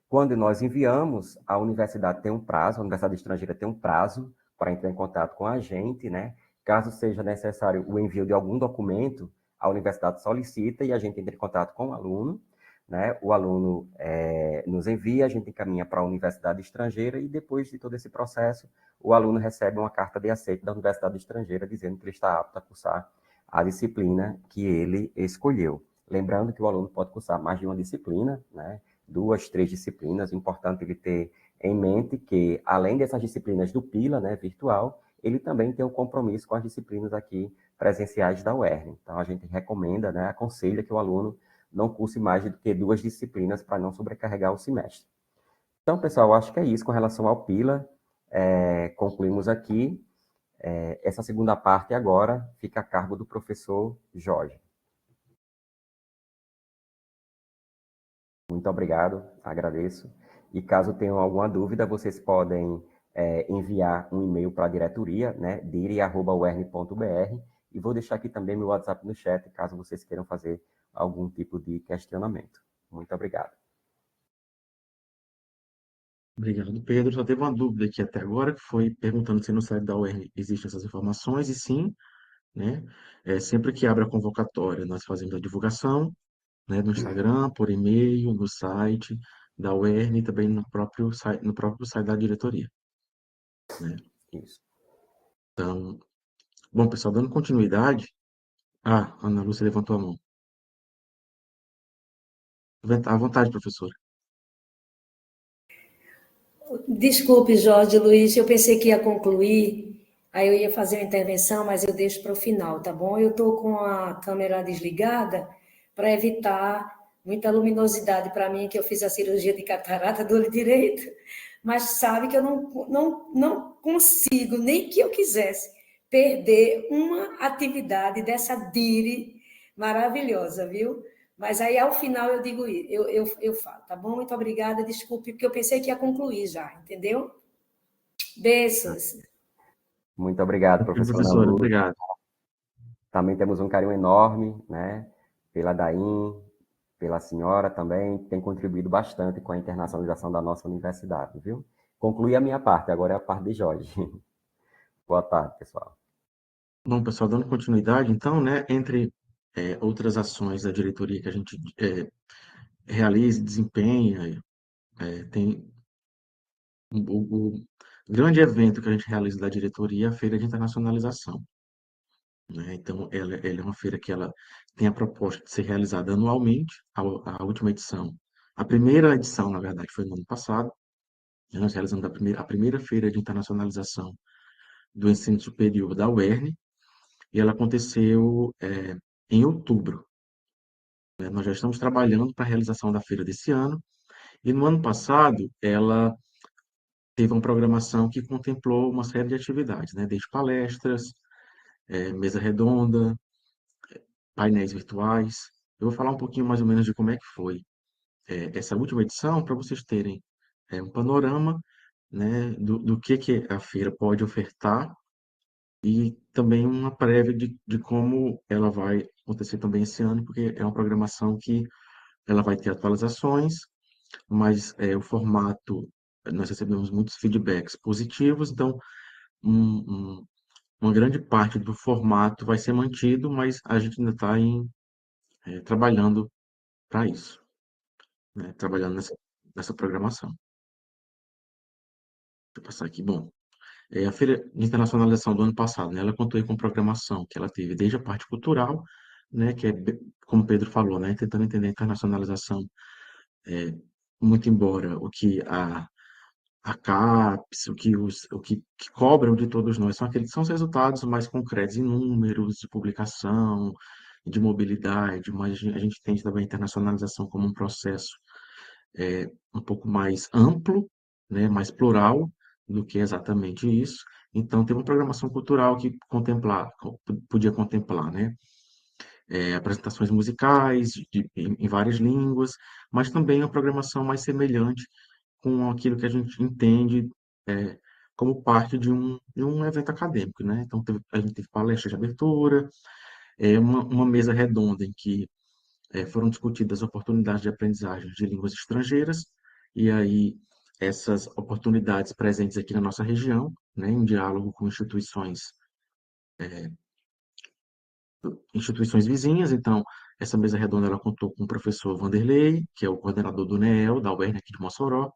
Quando nós enviamos, a universidade tem um prazo, a universidade estrangeira tem um prazo para entrar em contato com a gente, né? Caso seja necessário o envio de algum documento, a universidade solicita e a gente entra em contato com o aluno, né? O aluno nos envia, a gente encaminha para a universidade estrangeira e depois de todo esse processo, o aluno recebe uma carta de aceite da universidade estrangeira dizendo que ele está apto a cursar a disciplina que ele escolheu. Lembrando que o aluno pode cursar mais de uma disciplina, né? 2, 3 disciplinas. É importante ele ter em mente que, além dessas disciplinas do Pila, né, virtual, ele também tem um compromisso com as disciplinas aqui presenciais da UERN. Então, a gente recomenda, né, aconselha que o aluno não curse mais do que 2 disciplinas para não sobrecarregar o semestre. Então, pessoal, eu acho que é isso com relação ao PILA. Concluímos aqui. Essa segunda parte agora fica a cargo do professor Jorge. Muito obrigado, agradeço. E caso tenham alguma dúvida, vocês podem enviar um e-mail para a diretoria, né, dire@uern.br, e vou deixar aqui também meu WhatsApp no chat, caso vocês queiram fazer algum tipo de questionamento. Muito obrigado. Obrigado, Pedro. Só teve uma dúvida aqui até agora, que foi perguntando se no site da UERN existem essas informações, e sim, né? Sempre que abre a convocatória, nós fazemos a divulgação, né, no Instagram, por e-mail, no site da UERN e também no próprio site da diretoria, né? Isso. Então, bom, pessoal, dando continuidade. Ah, Ana Lúcia levantou a mão. À vontade, professora. Desculpe, Jorge Luiz, eu pensei que ia concluir, aí eu ia fazer uma intervenção, mas eu deixo para o final, tá bom? Eu estou com a câmera desligada para evitar muita luminosidade para mim, que eu fiz a cirurgia de catarata do olho direito, mas sabe que eu não consigo, nem que eu quisesse, perder uma atividade dessa DIRI maravilhosa, viu? Mas aí, ao final, eu digo, eu falo, tá bom? Muito obrigada, desculpe, porque eu pensei que ia concluir já, entendeu? Beijos. Muito obrigado, Ok, professora Ana professora, Lúcia. obrigado. Também temos um carinho enorme, né, pela Dain, pela senhora também, que tem contribuído bastante com a internacionalização da nossa universidade, viu? Concluí a minha parte, agora é a parte de Jorge. Boa tarde, pessoal. Bom, pessoal, dando continuidade, então, né, entre outras ações da diretoria que a gente realiza e desempenha, tem o grande evento que a gente realiza da diretoria é a Feira de Internacionalização, né? Então, ela é uma feira que ela tem a proposta de ser realizada anualmente. A última edição, a primeira edição, na verdade, foi no ano passado. Nós realizamos a primeira Feira de Internacionalização do Ensino Superior da UERN, e ela aconteceu em outubro, né? Nós já estamos trabalhando para a realização da feira desse ano, e no ano passado ela teve uma programação que contemplou uma série de atividades, né? Desde palestras, mesa redonda, painéis virtuais. Eu vou falar um pouquinho mais ou menos de como é que foi essa última edição, para vocês terem um panorama, né, do que a feira pode ofertar, e também uma prévia de como ela vai acontecer também esse ano, porque é uma programação que ela vai ter atualizações, mas o formato, nós recebemos muitos feedbacks positivos, então uma grande parte do formato vai ser mantido, mas a gente ainda está trabalhando para isso, né? Trabalhando nessa programação. Deixa eu passar aqui. Bom, a Feira de Internacionalização do ano passado, né, ela contou aí com programação que ela teve desde a parte cultural, né, que é, como o Pedro falou, né, tentando entender a internacionalização, muito embora o que a CAPES, o que cobram de todos nós são os resultados mais concretos em números de publicação, de mobilidade, mas a gente entende também a internacionalização como um processo um pouco mais amplo, né, mais plural do que exatamente isso. Então, tem uma programação cultural que podia contemplar, né, apresentações musicais em várias línguas, mas também uma programação mais semelhante com aquilo que a gente entende é, como parte de um evento acadêmico, né? Então, a gente teve palestras de abertura, uma mesa redonda em que foram discutidas oportunidades de aprendizagem de línguas estrangeiras, e aí essas oportunidades presentes aqui na nossa região, né, em diálogo com instituições vizinhas. Então, essa mesa redonda ela contou com o professor Vanderlei, que é o coordenador do NEEL, da UERN aqui de Mossoró,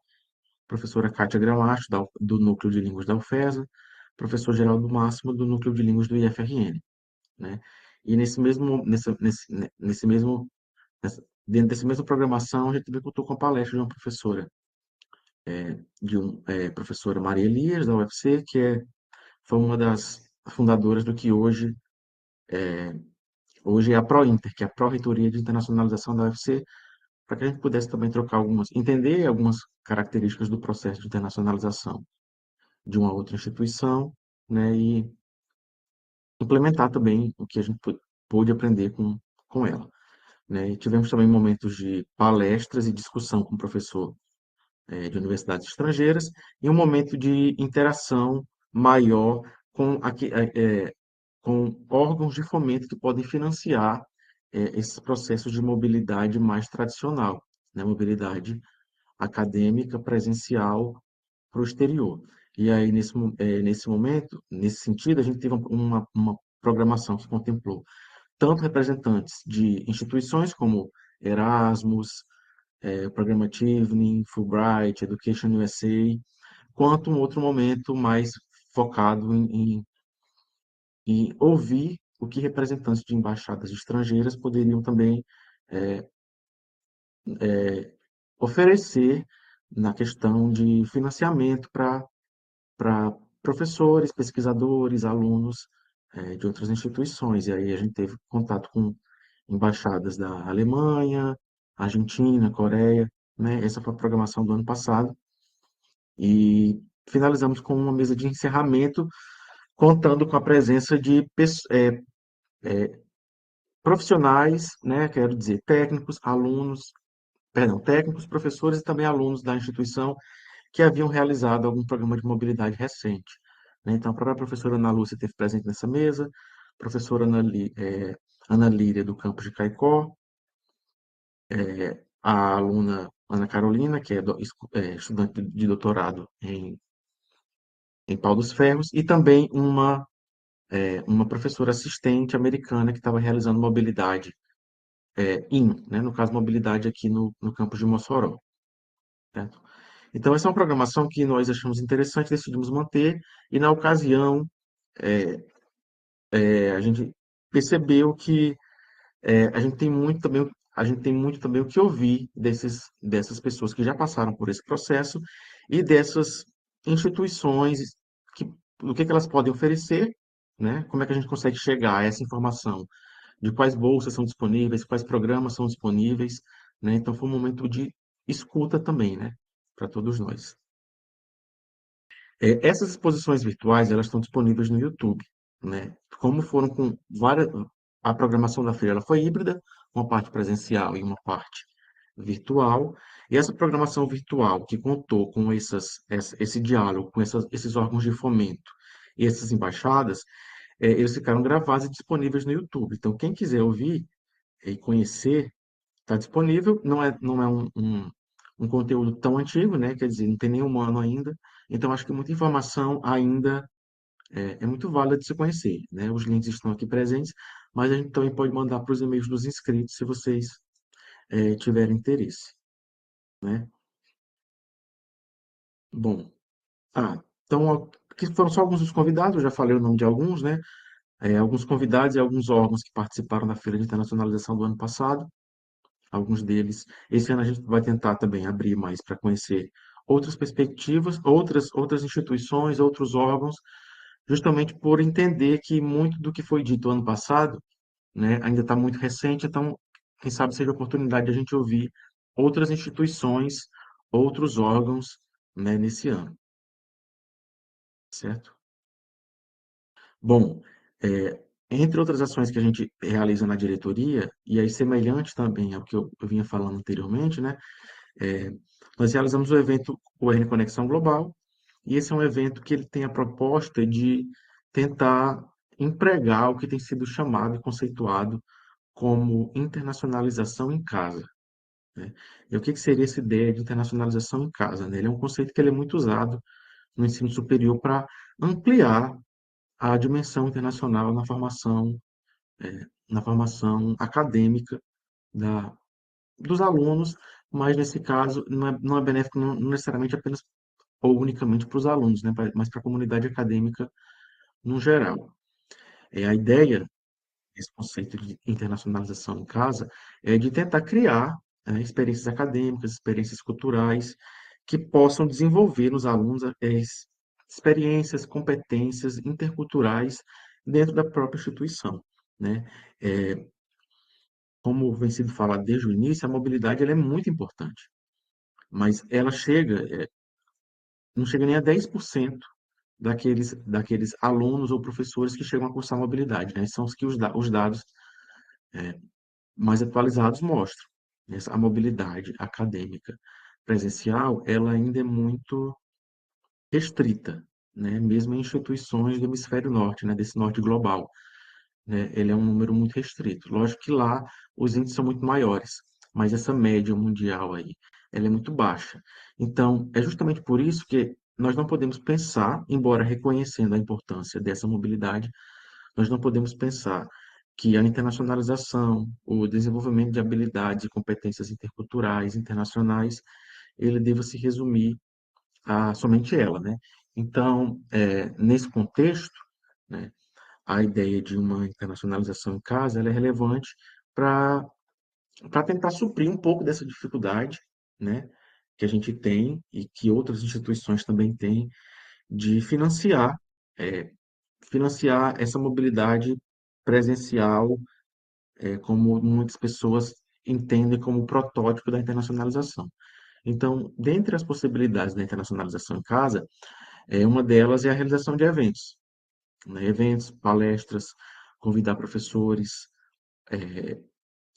professora Kátia Gramacho, do Núcleo de Línguas da UFESA, professor Geraldo Máximo, do Núcleo de Línguas do IFRN, né? E dentro dessa mesma programação, a gente também contou com a palestra de uma professora, professora Maria Elias, da UFC, que foi uma das fundadoras do que hoje é a ProInter, que é a Pró-Reitoria de Internacionalização da UFC, para que a gente pudesse também entender algumas características do processo de internacionalização de uma outra instituição, né, e implementar também o que a gente pôde aprender com ela, né. E tivemos também momentos de palestras e discussão com o professor de universidades estrangeiras e um momento de interação maior com órgãos de fomento que podem financiar esses processos de mobilidade mais tradicional, né, mobilidade acadêmica presencial para o exterior. E aí, nesse momento, nesse sentido, a gente teve uma programação que contemplou tanto representantes de instituições como Erasmus, o programa Chevening, Fulbright, Education USA, quanto um outro momento mais focado em ouvir o que representantes de embaixadas estrangeiras poderiam também eh, oferecer na questão de financiamento para professores, pesquisadores, alunos de outras instituições. E aí a gente teve contato com embaixadas da Alemanha, Argentina, Coreia, né? Essa foi a programação do ano passado. E finalizamos com uma mesa de encerramento, contando com a presença de profissionais, né? Quero dizer, técnicos, alunos, perdão, técnicos, professores e também alunos da instituição que haviam realizado algum programa de mobilidade recente, né. Então, a própria professora Ana Lúcia esteve presente nessa mesa, professora Ana Líria, do campus de Caicó, a aluna Ana Carolina, que é estudante de doutorado em Pau dos Ferros, e também uma professora assistente americana que estava realizando mobilidade, né, no caso, mobilidade aqui no campus de Mossoró, certo? Então, essa é uma programação que nós achamos interessante, decidimos manter, e na ocasião, a gente percebeu que a gente tem muito também o que ouvir dessas pessoas que já passaram por esse processo e dessas instituições, que, o que elas podem oferecer, né? Como é que a gente consegue chegar a essa informação de quais bolsas são disponíveis, quais programas são disponíveis, né? Então, foi um momento de escuta também, né? Para todos nós. Essas exposições virtuais, elas estão disponíveis no YouTube, né? Como foram com várias, a programação da feira, ela foi híbrida, uma parte presencial e uma parte virtual. E essa programação virtual, que contou com esse diálogo com esses órgãos de fomento e essas embaixadas, eles ficaram gravados e disponíveis no YouTube. Então, quem quiser ouvir e conhecer, está disponível. Não é um conteúdo tão antigo, né? Quer dizer, não tem nenhum ano ainda. Então, acho que muita informação ainda é muito válida de se conhecer, né? Os links estão aqui presentes, mas a gente também pode mandar para os e-mails dos inscritos se vocês tiverem interesse, né? Bom, então, aqui foram só alguns dos convidados, eu já falei o nome de alguns, né? Alguns convidados e alguns órgãos que participaram da Feira de Internacionalização do ano passado. Alguns deles. Esse ano a gente vai tentar também abrir mais para conhecer outras perspectivas, outras instituições, outros órgãos, justamente por entender que muito do que foi dito ano passado, né, ainda está muito recente, então, quem sabe seja a oportunidade de a gente ouvir outras instituições, outros órgãos, né, nesse ano, certo? Bom, entre outras ações que a gente realiza na diretoria, e aí semelhante também ao que eu vinha falando anteriormente, né, É, nós realizamos o evento UR Conexão Global, e esse é um evento que ele tem a proposta de tentar empregar o que tem sido chamado e conceituado como internacionalização em casa, né? E o que seria essa ideia de internacionalização em casa, né? Ele é um conceito que ele é muito usado no ensino superior para ampliar a dimensão internacional na formação acadêmica dos alunos, mas nesse caso não é benéfico não necessariamente apenas ou unicamente para os alunos, né, mas para a comunidade acadêmica no geral. A ideia desse conceito de internacionalização em casa é de tentar criar, experiências acadêmicas, experiências culturais que possam desenvolver nos alunos experiências, competências interculturais dentro da própria instituição, né? Como vem sido falado desde o início, a mobilidade ela é muito importante, mas ela não chega nem a 10% daqueles alunos ou professores que chegam a cursar mobilidade, né? São os que os dados mais atualizados mostram. A mobilidade acadêmica presencial, ela ainda é muito restrita, né? Mesmo em instituições do hemisfério norte, né? Desse norte global, né? Ele é um número muito restrito. Lógico que lá os índices são muito maiores, mas essa média mundial aí, ela é muito baixa. Então, é justamente por isso que nós não podemos pensar, embora reconhecendo a importância dessa mobilidade, nós não podemos pensar que a internacionalização, o desenvolvimento de habilidades e competências interculturais, internacionais, ele deva se resumir a somente ela, né? Então, nesse contexto, né, a ideia de uma internacionalização em casa, ela é relevante para tentar suprir um pouco dessa dificuldade, né, que a gente tem e que outras instituições também têm de é, financiar essa mobilidade presencial, como muitas pessoas entendem como protótipo da internacionalização. Então, dentre as possibilidades da internacionalização em casa, uma delas é a realização de eventos, né? Eventos, palestras, convidar professores,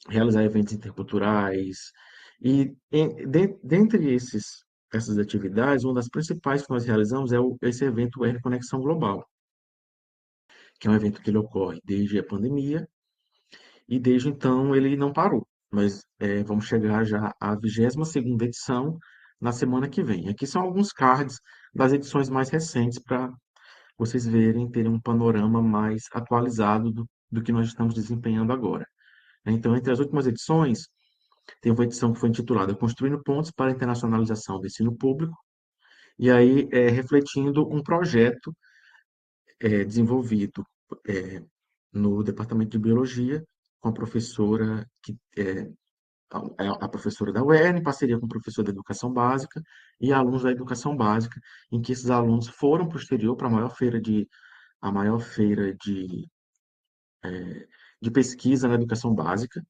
realizar eventos interculturais. E dentre essas atividades, uma das principais que nós realizamos é esse evento UR Conexão Global, que é um evento que ele ocorre desde a pandemia e desde então ele não parou. Nós vamos chegar já à 22ª edição na semana que vem. Aqui são alguns cards das edições mais recentes para vocês verem, terem um panorama mais atualizado do que nós estamos desempenhando agora. Então, entre as últimas edições, tem uma edição que foi intitulada Construindo Pontes para a Internacionalização do Ensino Público, e aí refletindo um projeto desenvolvido é, no Departamento de Biologia, com a professora a professora da UERN, em parceria com o professor da Educação Básica e alunos da Educação Básica, em que esses alunos foram para o exterior para a maior feira de pesquisa na educação básica,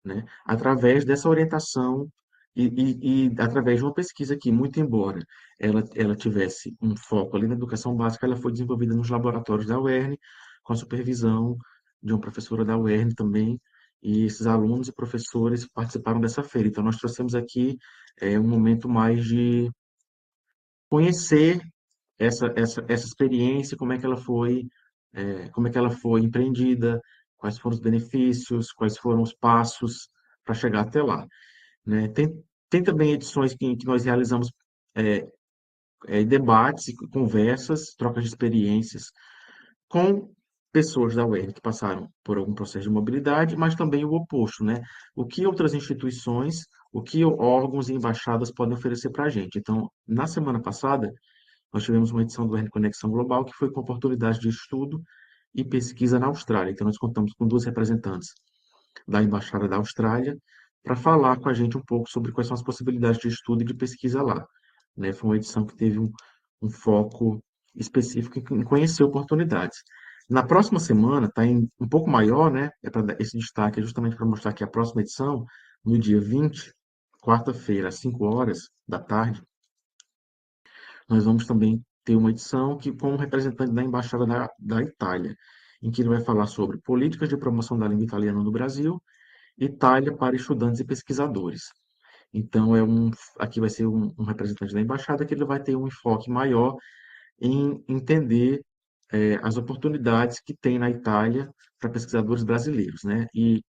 né, através dessa orientação e através de uma pesquisa que, muito embora ela tivesse um foco ali na educação básica, ela foi desenvolvida nos laboratórios da UERN, com a supervisão de uma professora da UERN também, e esses alunos e professores participaram dessa feira. Então, nós trouxemos aqui um momento mais de conhecer essa experiência, como é que ela foi empreendida, quais foram os benefícios, quais foram os passos para chegar até lá, né? Tem também edições que nós realizamos é, debates, conversas, trocas de experiências com pessoas da UERN que passaram por algum processo de mobilidade, mas também o oposto, né? O que outras instituições, o que órgãos e embaixadas podem oferecer para a gente. Então, na semana passada, nós tivemos uma edição do UERN Conexão Global, que foi com oportunidade de estudo e pesquisa na Austrália. Então, nós contamos com duas representantes da Embaixada da Austrália para falar com a gente um pouco sobre quais são as possibilidades de estudo e de pesquisa lá, né? Foi uma edição que teve um foco específico em conhecer oportunidades. Na próxima semana, está um pouco maior, né? Esse destaque é justamente para mostrar que a próxima edição, no dia 20, quarta-feira, às 5 horas da tarde, nós vamos também ter uma edição que com um representante da Embaixada da Itália, em que ele vai falar sobre políticas de promoção da língua italiana no Brasil, Itália para estudantes e pesquisadores. Então, aqui vai ser um representante da Embaixada que ele vai ter um enfoque maior em entender as oportunidades que tem na Itália para pesquisadores brasileiros, né? E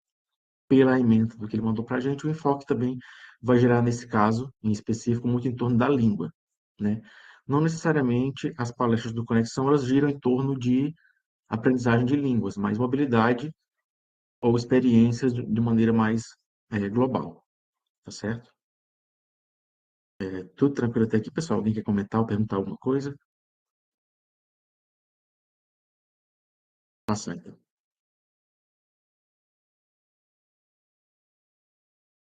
pela ementa do que ele mandou para a gente, o enfoque também vai gerar, nesse caso, em específico, muito em torno da língua, né? Não necessariamente as palestras do Conexão, elas giram em torno de aprendizagem de línguas, mas mobilidade ou experiências de maneira mais global, tá certo? Tudo tranquilo até aqui, pessoal? Alguém quer comentar ou perguntar alguma coisa? Passa então.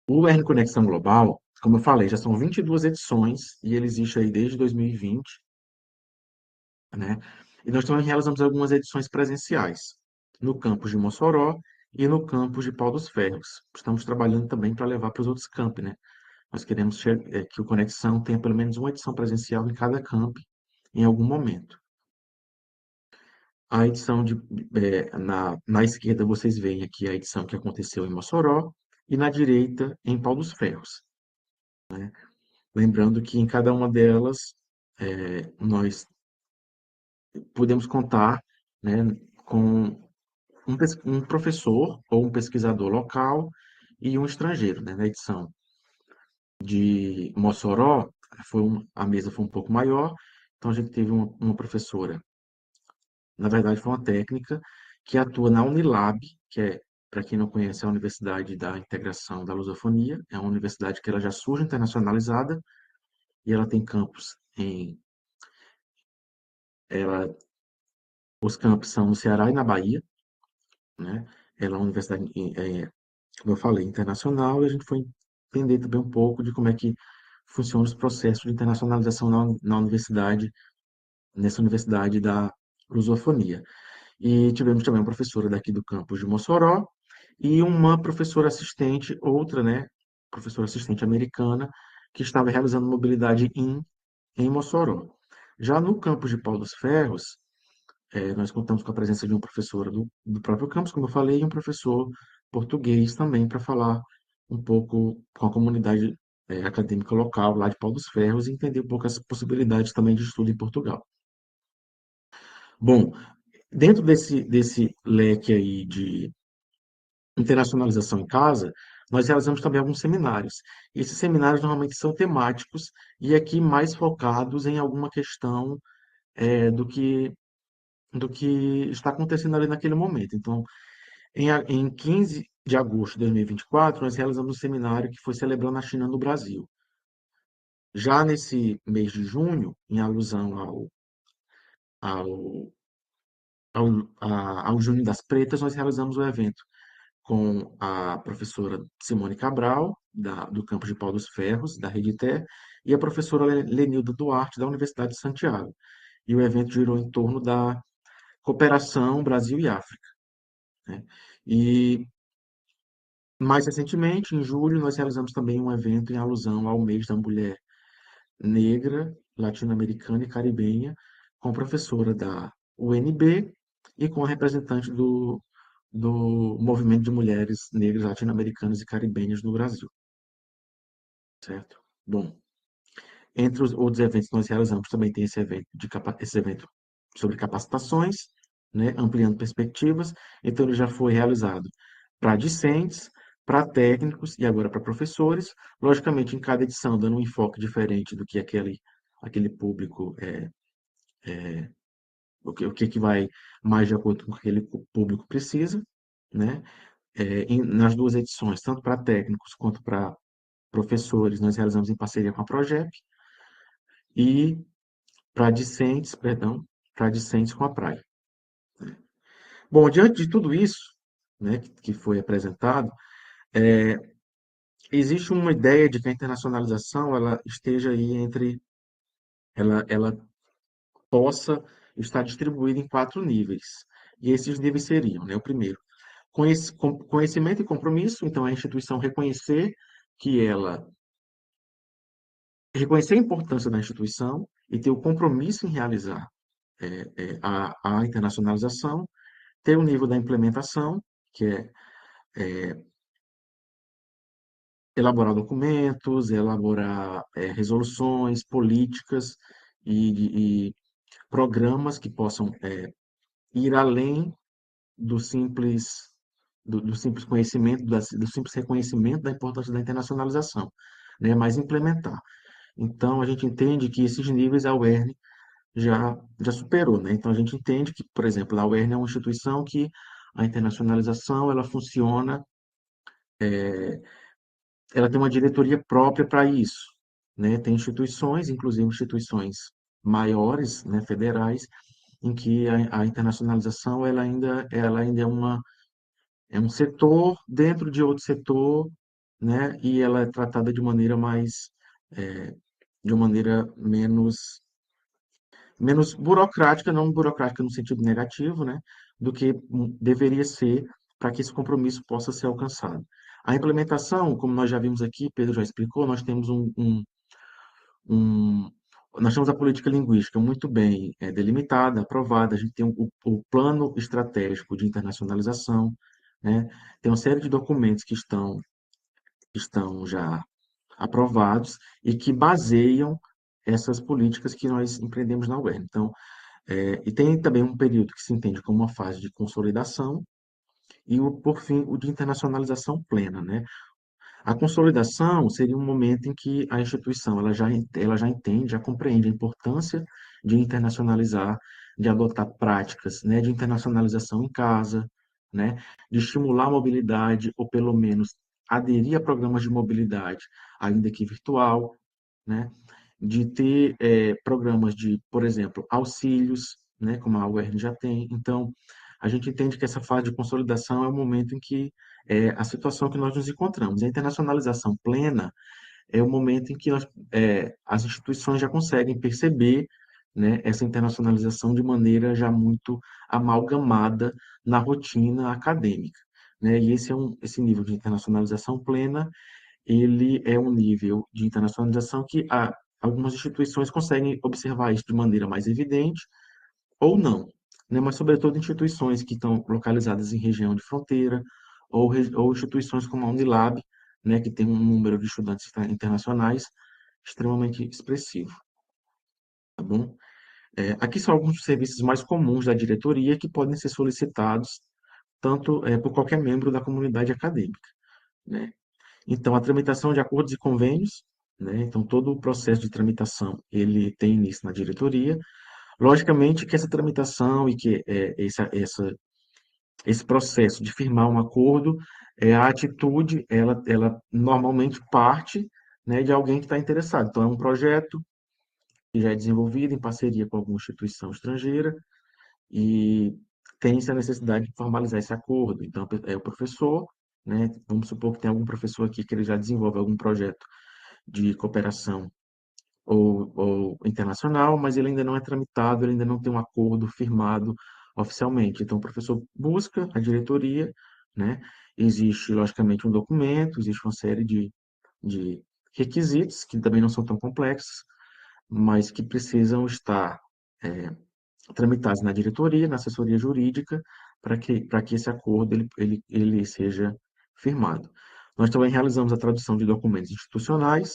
O R Conexão Global, como eu falei, já são 22 edições e ele existe aí desde 2020. né? E nós também realizamos algumas edições presenciais no campus de Mossoró e no campus de Pau dos Ferros. Estamos trabalhando também para levar para os outros campi, né? Nós queremos que o Conexão tenha pelo menos uma edição presencial em cada campi em algum momento. A edição na esquerda vocês veem aqui a edição que aconteceu em Mossoró e na direita em Pau dos Ferros. Lembrando que em cada uma delas nós podemos contar, né, com um professor ou um pesquisador local e um estrangeiro, né? Na edição de Mossoró, a mesa foi um pouco maior, então a gente teve uma professora, na verdade foi uma técnica, que atua na Unilab, que é, para quem não conhece, é a Universidade da Integração da Lusofonia, é uma universidade que ela já surge internacionalizada, e ela tem campus ela, os campos são no Ceará e na Bahia, né? Ela é uma universidade, como eu falei, internacional, e a gente foi entender também um pouco de como é que funcionam os processos de internacionalização na universidade, nessa universidade da lusofonia. E tivemos também uma professora daqui do campus de Mossoró e uma professora assistente, outra, né, professora assistente americana, que estava realizando mobilidade em Mossoró. Já no campus de Pau dos Ferros, nós contamos com a presença de uma professora do próprio campus, como eu falei, e um professor português também para falar um pouco com a comunidade acadêmica local lá de Pau dos Ferros e entender um pouco as possibilidades também de estudo em Portugal. Bom, dentro desse leque aí de internacionalização em casa, nós realizamos também alguns seminários. Esses seminários normalmente são temáticos e aqui mais focados em alguma questão do que está acontecendo ali naquele momento. Então, em 15 de agosto de 2024, nós realizamos um seminário que foi celebrando a China no Brasil. Já nesse mês de junho, em alusão ao, ao Junho das Pretas, nós realizamos o evento com a professora Simone Cabral, do campus de Pau dos Ferros, da Rede Té, e a professora Lenilda Duarte, da Universidade de Santiago. E o evento girou em torno da cooperação Brasil e África, né? E mais recentemente, em julho, nós realizamos também um evento em alusão ao mês da mulher negra, latino-americana e caribenha, com a professora da UNB e com a representante do movimento de mulheres negras, latino-americanas e caribenhas no Brasil, certo? Bom, entre os outros eventos que nós realizamos, também tem esse evento sobre capacitações, né, ampliando perspectivas. Então, ele já foi realizado para discentes, para técnicos e agora para professores. Logicamente, em cada edição, dando um enfoque diferente do que aquele público, o que vai mais de acordo com o que aquele público precisa, né? Nas duas edições, tanto para técnicos quanto para professores, nós realizamos em parceria com a Progep, e para discentes com a Praia. Bom, diante de tudo isso, né, que foi apresentado, é, existe uma ideia de que a internacionalização ela esteja aí ela possa estar distribuída em 4 níveis. E esses níveis seriam, né, o primeiro, conhecimento e compromisso. Então, a instituição reconhecer a importância da instituição e ter o compromisso em realizar a internacionalização, ter o nível da implementação, que é elaborar documentos, elaborar resoluções, políticas e programas que possam ir além do simples, do simples conhecimento, do simples reconhecimento da importância da internacionalização, né? Mas implementar. Então, a gente entende que esses níveis a UERN já superou, né? Então, a gente entende que, por exemplo, a UERN é uma instituição que a internacionalização ela funciona, ela tem uma diretoria própria para isso, né? Tem instituições, inclusive instituições maiores, né, federais, em que a internacionalização ela ainda é um setor dentro de outro setor, né? E ela é tratada de maneira mais, de uma maneira menos menos burocrática, não burocrática no sentido negativo, né, do que deveria ser para que esse compromisso possa ser alcançado. A implementação, como nós já vimos aqui, Pedro já explicou, nós temos um- nós temos a política linguística muito bem delimitada, aprovada, a gente tem o plano estratégico de internacionalização, né, tem uma série de documentos que estão já aprovados e que baseiam essas políticas que nós empreendemos na UERN. Então, e tem também um período que se entende como uma fase de consolidação e, por fim, o de internacionalização plena, né? A consolidação seria um momento em que a instituição ela já entende, já compreende a importância de internacionalizar, de adotar práticas, né, de internacionalização em casa, né, de estimular a mobilidade ou pelo menos aderir a programas de mobilidade, ainda que virtual, né, de ter programas de, por exemplo, auxílios, né, como a UERN já tem. Então, a gente entende que essa fase de consolidação é o momento em que a situação que nós nos encontramos. A internacionalização plena é o momento em que as instituições já conseguem perceber, né, essa internacionalização de maneira já muito amalgamada na rotina acadêmica, né? E esse nível de internacionalização plena ele é um nível de internacionalização que algumas instituições conseguem observar isso de maneira mais evidente ou não, né? Mas, sobretudo, instituições que estão localizadas em região de fronteira ou instituições como a Unilab, né, que tem um número de estudantes internacionais extremamente expressivo, tá bom? Aqui são alguns dos serviços mais comuns da diretoria que podem ser solicitados tanto por qualquer membro da comunidade acadêmica, né? Então, a tramitação de acordos e convênios, né? Então, todo o processo de tramitação, ele tem início na diretoria. Logicamente que essa tramitação e que esse processo de firmar um acordo, a atitude, ela normalmente parte, né, de alguém que está interessado. Então, é um projeto que já é desenvolvido em parceria com alguma instituição estrangeira e tem-se a necessidade de formalizar esse acordo. Então, é o professor, né? Vamos supor que tem algum professor aqui que ele já desenvolve algum projeto de cooperação ou internacional, mas ele ainda não é tramitado, ele ainda não tem um acordo firmado oficialmente. Então, o professor busca a diretoria, né? Existe, logicamente, um documento, existe uma série de requisitos, que também não são tão complexos, mas que precisam estar tramitados na diretoria, na assessoria jurídica, para que esse acordo ele seja firmado. Nós também realizamos a tradução de documentos institucionais,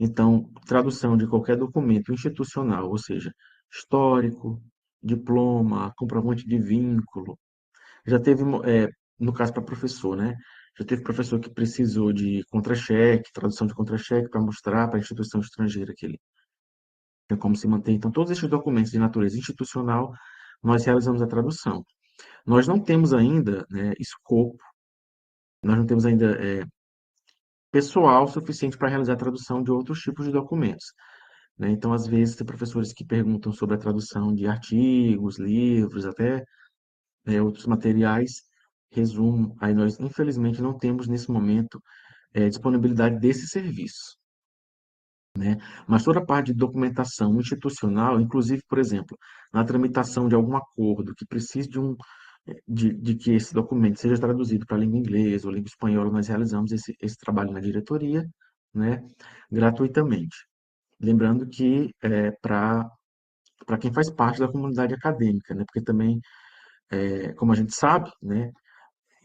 então, tradução de qualquer documento institucional, ou seja, histórico, diploma, comprovante de vínculo. Já teve, no caso para professor, né? Já teve professor que precisou de contra-cheque, tradução de contra-cheque para mostrar para a instituição estrangeira que ele tem como se manter. Então, todos esses documentos de natureza institucional, nós realizamos a tradução. Nós não temos ainda, né, escopo, nós não temos ainda pessoal suficiente para realizar a tradução de outros tipos de documentos, né? Então, às vezes, tem professores que perguntam sobre a tradução de artigos, livros, até outros materiais, resumo. Aí nós, infelizmente, não temos nesse momento disponibilidade desse serviço, né? Mas toda a parte de documentação institucional, inclusive, por exemplo, na tramitação de algum acordo que precise de que esse documento seja traduzido para a língua inglesa ou língua espanhola, nós realizamos esse trabalho na diretoria, né? Gratuitamente. Lembrando que para quem faz parte da comunidade acadêmica, né? Porque também, como a gente sabe, né?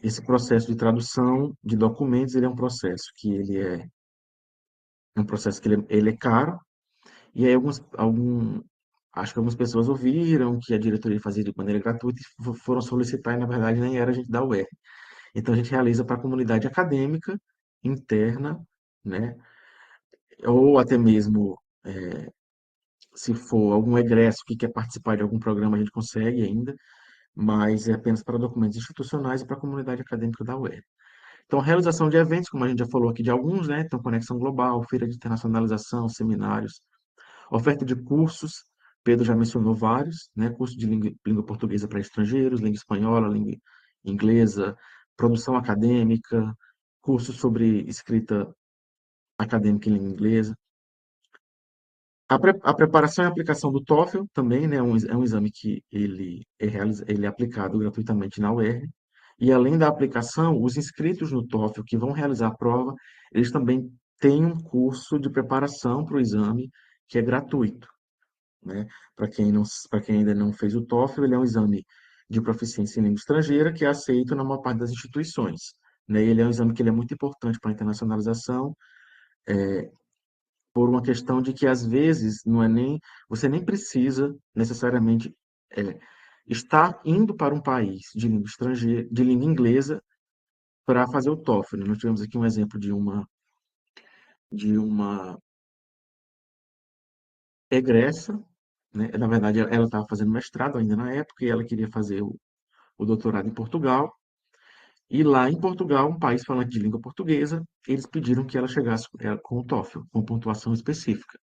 Esse processo de tradução de documentos, ele é um processo que é um processo que ele é caro, e aí acho que algumas pessoas ouviram que a diretoria fazia de maneira gratuita e foram solicitar, e na verdade nem era a gente da UER. Então a gente realiza para a comunidade acadêmica interna, né? Ou até mesmo se for algum egresso que quer participar de algum programa, a gente consegue ainda, mas é apenas para documentos institucionais e para a comunidade acadêmica da UER. Então, a realização de eventos, como a gente já falou aqui de alguns, né? Então, Conexão Global, Feira de Internacionalização, seminários, oferta de cursos, Pedro já mencionou vários, né? Curso de língua portuguesa para estrangeiros, língua espanhola, língua inglesa, produção acadêmica, cursos sobre escrita acadêmica em língua inglesa. A preparação e aplicação do TOEFL também, né, é um exame que ele é aplicado gratuitamente na UERN. E além da aplicação, os inscritos no TOEFL que vão realizar a prova, eles também têm um curso de preparação para o exame que é gratuito, né? Para quem ainda não fez o TOEFL, ele é um exame de proficiência em língua estrangeira que é aceito na maior parte das instituições, né? Ele é um exame que ele é muito importante para a internacionalização, por uma questão de que às vezes não é nem você nem precisa necessariamente é, estar indo para um país de língua estrangeira, de língua inglesa para fazer o TOEFL, né? Nós tivemos aqui um exemplo de uma egressa, né? Na verdade, ela estava fazendo mestrado ainda na época e ela queria fazer o doutorado em Portugal. E lá em Portugal, um país falante de língua portuguesa, eles pediram que ela chegasse com o TOEFL, com pontuação específica,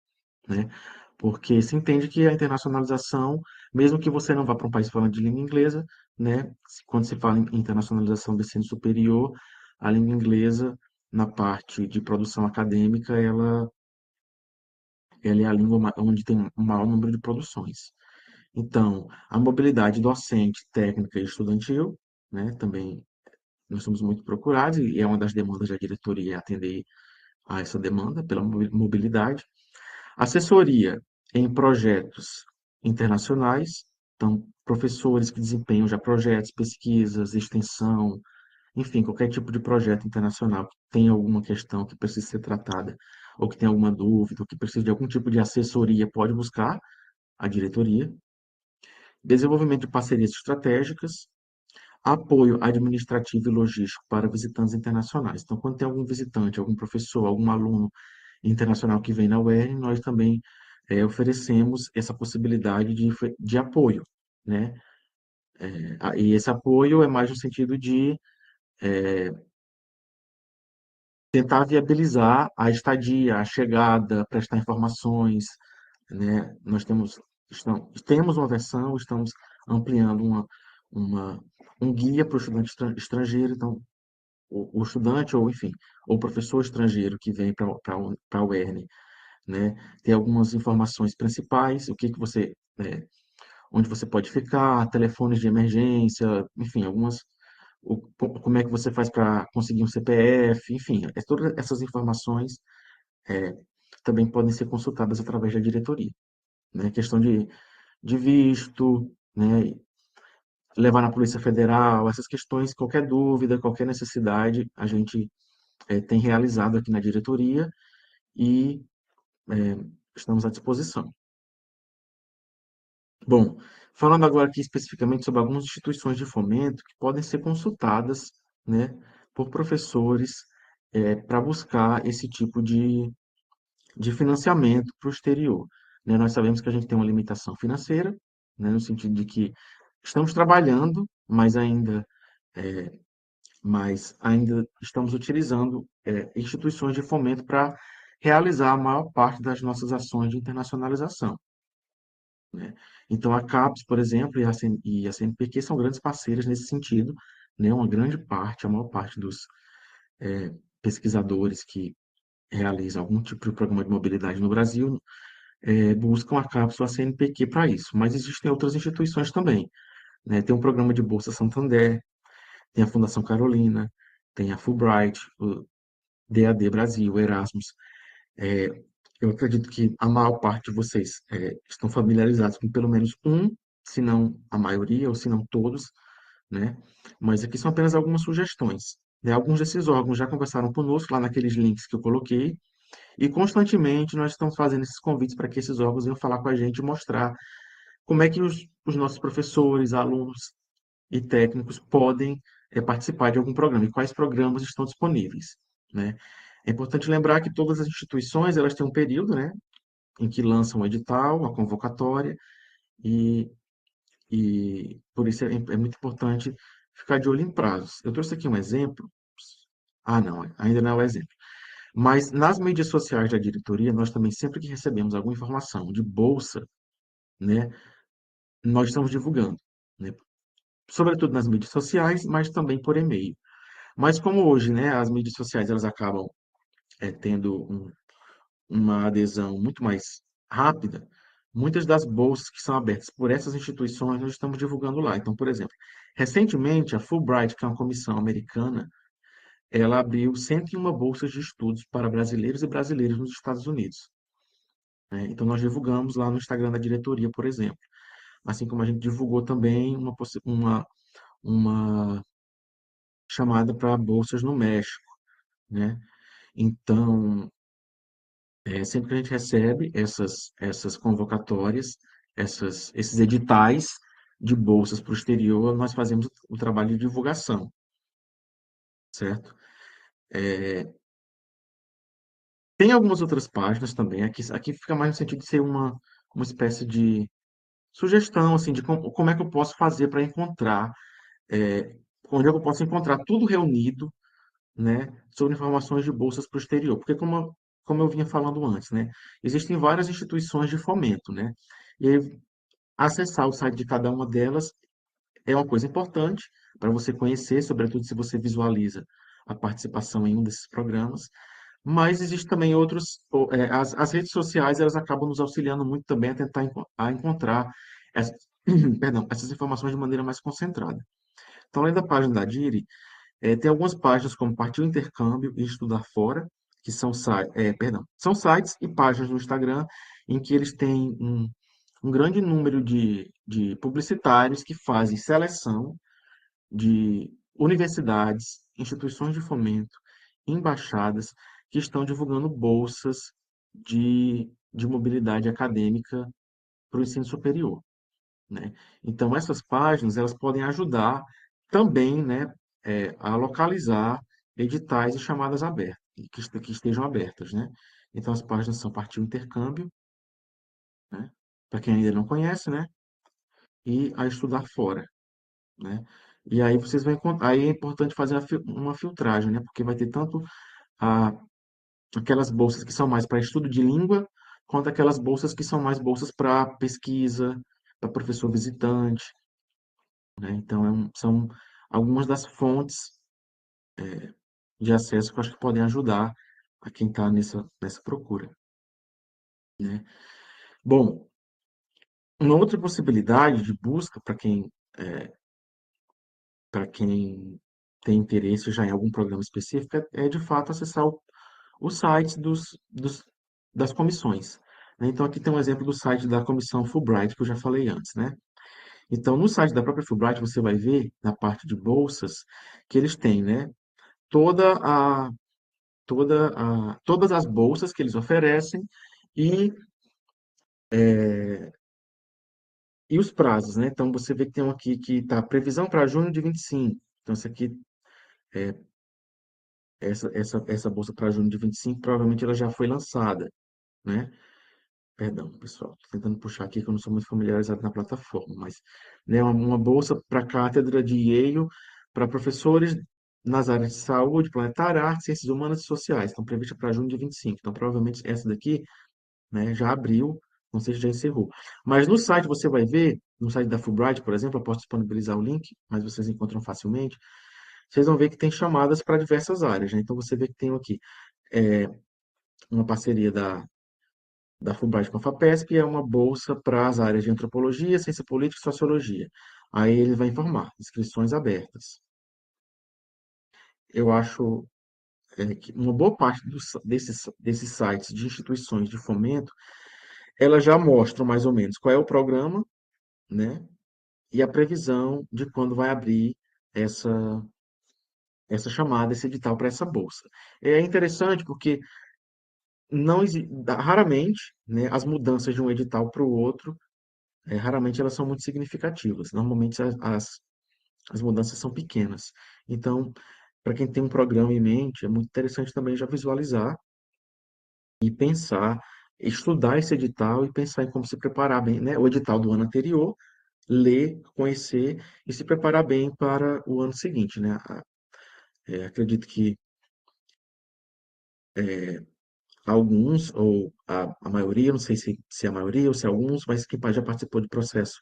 né? Porque se entende que a internacionalização, mesmo que você não vá para um país falando de língua inglesa, né? Quando se fala em internacionalização de ensino superior, a língua inglesa, na parte de produção acadêmica, ela é a língua onde tem o maior número de produções. Então, a mobilidade docente, técnica e estudantil, né? Também nós somos muito procurados e é uma das demandas da diretoria atender a essa demanda pela mobilidade. Assessoria em projetos internacionais, então, professores que desempenham já projetos, pesquisas, extensão, enfim, qualquer tipo de projeto internacional que tenha alguma questão que precise ser tratada, ou que tenha alguma dúvida, ou que precise de algum tipo de assessoria, pode buscar a diretoria. Desenvolvimento de parcerias estratégicas, apoio administrativo e logístico para visitantes internacionais. Então, quando tem algum visitante, algum professor, algum aluno internacional que vem na UERN, nós também oferecemos essa possibilidade de apoio, né? E esse apoio é mais no sentido de tentar viabilizar a estadia, a chegada, prestar informações, né? Temos uma versão, estamos ampliando uma, um guia para o estudante estrangeiro, então o estudante ou enfim, ou o professor estrangeiro que vem para a UERN, né? Tem algumas informações principais, o que que você, onde você pode ficar, telefones de emergência, enfim, como é que você faz para conseguir um CPF, enfim, todas essas informações é, também podem ser consultadas através da diretoria, né? Questão de visto, né? Levar na Polícia Federal, essas questões, qualquer dúvida, qualquer necessidade, a gente tem realizado aqui na diretoria e é, estamos à disposição. Bom, falando agora aqui especificamente sobre algumas instituições de fomento que podem ser consultadas, né, por professores para buscar esse tipo de financiamento para o exterior, né? Nós sabemos que a gente tem uma limitação financeira, né, no sentido de que estamos trabalhando, é, mas ainda estamos utilizando instituições de fomento para realizar a maior parte das nossas ações de internacionalização, né? Então, a CAPES, por exemplo, e a CNPq são grandes parceiras nesse sentido, né? Uma grande parte, a maior parte dos pesquisadores que realizam algum tipo de programa de mobilidade no Brasil buscam a CAPES ou a CNPq para isso. Mas existem outras instituições também, né? Tem um programa de Bolsa Santander, tem a Fundação Carolina, tem a Fulbright, o DAD Brasil, o Erasmus. É, eu acredito que a maior parte de vocês estão familiarizados com pelo menos um, se não a maioria, ou se não todos, né? Mas aqui são apenas algumas sugestões, né? Alguns desses órgãos já conversaram conosco lá naqueles links que eu coloquei, e constantemente nós estamos fazendo esses convites para que esses órgãos venham falar com a gente e mostrar como é que os nossos professores, alunos e técnicos podem participar de algum programa e quais programas estão disponíveis, né? É importante lembrar que todas as instituições elas têm um período, né, em que lançam o edital, a convocatória, e, e por isso é muito importante ficar de olho em prazos. Eu trouxe aqui um exemplo. Ah, não, ainda não é o exemplo. Mas nas mídias sociais da diretoria, nós também, sempre que recebemos alguma informação de bolsa, né, nós estamos divulgando, né, sobretudo nas mídias sociais, mas também por e-mail. Mas como hoje, né, as mídias sociais elas acabam tendo uma adesão muito mais rápida, muitas das bolsas que são abertas por essas instituições nós estamos divulgando lá. Então, por exemplo, recentemente a Fulbright, que é uma comissão americana, ela abriu 101 bolsas de estudos para brasileiros e brasileiras nos Estados Unidos, né? Então, nós divulgamos lá no Instagram da diretoria, por exemplo. Assim como a gente divulgou também uma chamada para bolsas no México, né? Então, sempre que a gente recebe essas convocatórias, esses editais de bolsas para o exterior, nós fazemos o trabalho de divulgação, certo? Tem algumas outras páginas também, aqui fica mais no sentido de ser uma espécie de sugestão, assim, de como é que eu posso fazer para encontrar, é, onde é que eu posso encontrar tudo reunido, né, sobre informações de bolsas para o exterior. Porque como eu vinha falando antes, né, existem várias instituições de fomento, né, e aí, acessar o site de cada uma delas é uma coisa importante para você conhecer, sobretudo se você visualiza a participação em um desses programas, mas existe também as redes sociais, elas acabam nos auxiliando muito também a tentar a encontrar essas, perdão, essas informações de maneira mais concentrada. Então, além da página da DIRI, tem algumas páginas como Partiu Intercâmbio e Estudar Fora, que são sites e páginas no Instagram em que eles têm um grande número de publicitários que fazem seleção de universidades, instituições de fomento, embaixadas, que estão divulgando bolsas de mobilidade acadêmica para o ensino superior, né? Então, essas páginas elas podem ajudar também, né, a localizar editais e chamadas abertas, que estejam abertas, né? Então, as páginas são Partiu Intercâmbio, né, para quem ainda não conhece, né, e a Estudar Fora, né? E aí vocês vão encontrar, aí é importante fazer uma filtragem, né? Porque vai ter tanto a, aquelas bolsas que são mais para estudo de língua, quanto aquelas bolsas que são mais bolsas para pesquisa, para professor visitante, né? Então, são algumas das fontes de acesso que eu acho que podem ajudar a quem está nessa procura, né? Bom, uma outra possibilidade de busca para quem tem interesse já em algum programa específico é de fato acessar os sites das comissões, né? Então, aqui tem um exemplo do site da comissão Fulbright, que eu já falei antes, né? Então, no site da própria Fulbright, você vai ver, na parte de bolsas, que eles têm, né, toda a, todas as bolsas que eles oferecem e, e os prazos, né? Então, você vê que tem um aqui que está previsão para junho de 25. Então, essa bolsa para junho de 25, provavelmente ela já foi lançada, né? Perdão, pessoal, tô tentando puxar aqui que eu não sou muito familiarizado na plataforma, mas, né, uma bolsa para a cátedra de Yale para professores nas áreas de saúde, planetária, artes, ciências humanas e sociais. Estão prevista para junho de 25. Então, provavelmente essa daqui, né, já abriu, não sei se já encerrou. Mas no site você vai ver, no site da Fulbright, por exemplo, eu posso disponibilizar o link, mas vocês encontram facilmente. Vocês vão ver que tem chamadas para diversas áreas, né? Então, você vê que tem aqui uma parceria da Fulbright com a FAPESP é uma bolsa para as áreas de antropologia, ciência política e sociologia. Aí ele vai informar, inscrições abertas. Eu acho que uma boa parte desses sites de instituições de fomento, elas já mostram mais ou menos qual é o programa, né, e a previsão de quando vai abrir essa, essa chamada, esse edital para essa bolsa. É interessante porque raramente, né, as mudanças de um edital para o outro raramente elas são muito significativas. Normalmente as mudanças são pequenas. Então, para quem tem um programa em mente, é muito interessante também já visualizar e pensar, estudar esse edital e pensar em como se preparar bem, né? O edital do ano anterior, ler, conhecer e se preparar bem para o ano seguinte, né? Acredito que alguns, ou a maioria, não sei se é a maioria ou se é alguns, mas quem já participou de processo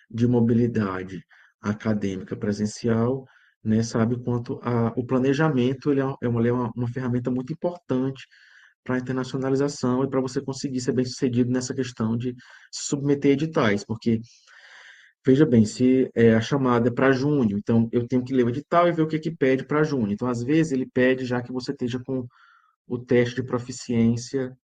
de mobilidade acadêmica presencial, né, sabe o quanto o planejamento ele é uma ferramenta muito importante para a internacionalização e para você conseguir ser bem-sucedido nessa questão de se submeter a editais, porque, veja bem, se a chamada é para junho, então eu tenho que ler o edital e ver o que que pede para junho. Então, às vezes, ele pede já que você esteja com o teste de proficiência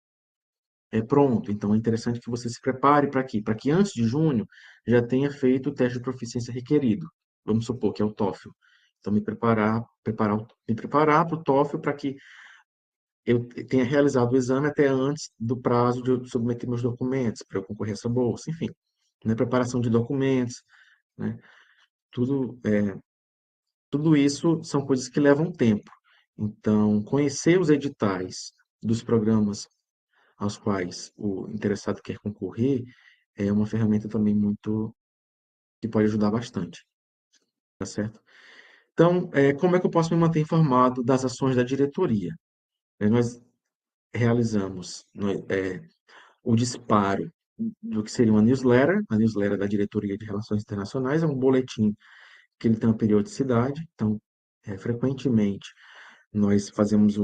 pronto. Então, é interessante que você se prepare para quê? Para que antes de junho já tenha feito o teste de proficiência requerido. Vamos supor que é o TOEFL. Então, me preparar para o TOEFL para que eu tenha realizado o exame até antes do prazo de eu submeter meus documentos para eu concorrer a essa bolsa. Enfim, né? Preparação de documentos, né? Tudo, tudo isso são coisas que levam tempo. Então, conhecer os editais dos programas aos quais o interessado quer concorrer é uma ferramenta também muito que pode ajudar bastante, tá certo? Então, como é que eu posso me manter informado das ações da diretoria? Nós realizamos o disparo do que seria uma newsletter, a newsletter da Diretoria de Relações Internacionais, é um boletim que ele tem uma periodicidade, então, frequentemente, nós fazemos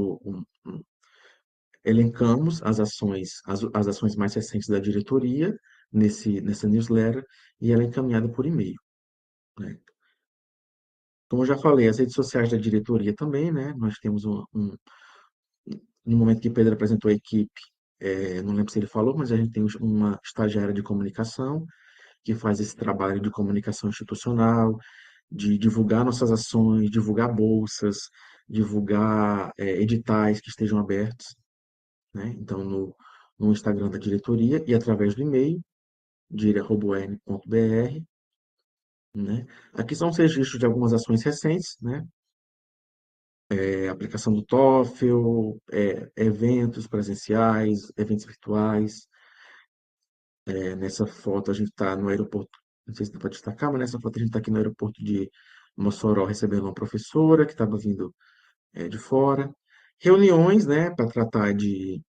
elencamos as ações mais recentes da diretoria nessa newsletter e ela é encaminhada por e-mail, né? Como eu já falei, as redes sociais da diretoria também, né? Nós temos no momento que Pedro apresentou a equipe, não lembro se ele falou, mas a gente tem uma estagiária de comunicação que faz esse trabalho de comunicação institucional, de divulgar nossas ações, divulgar bolsas, divulgar editais que estejam abertos, né? Então, no Instagram da diretoria e através do e-mail, dire@ern.br, né? Aqui são os registros de algumas ações recentes, né? Aplicação do TOEFL, eventos presenciais, eventos virtuais. Nessa foto a gente está no aeroporto, não sei se dá para destacar, mas nessa foto a gente está aqui no aeroporto de Mossoró recebendo uma professora que estava vindo de fora. Reuniões, né, para tratar de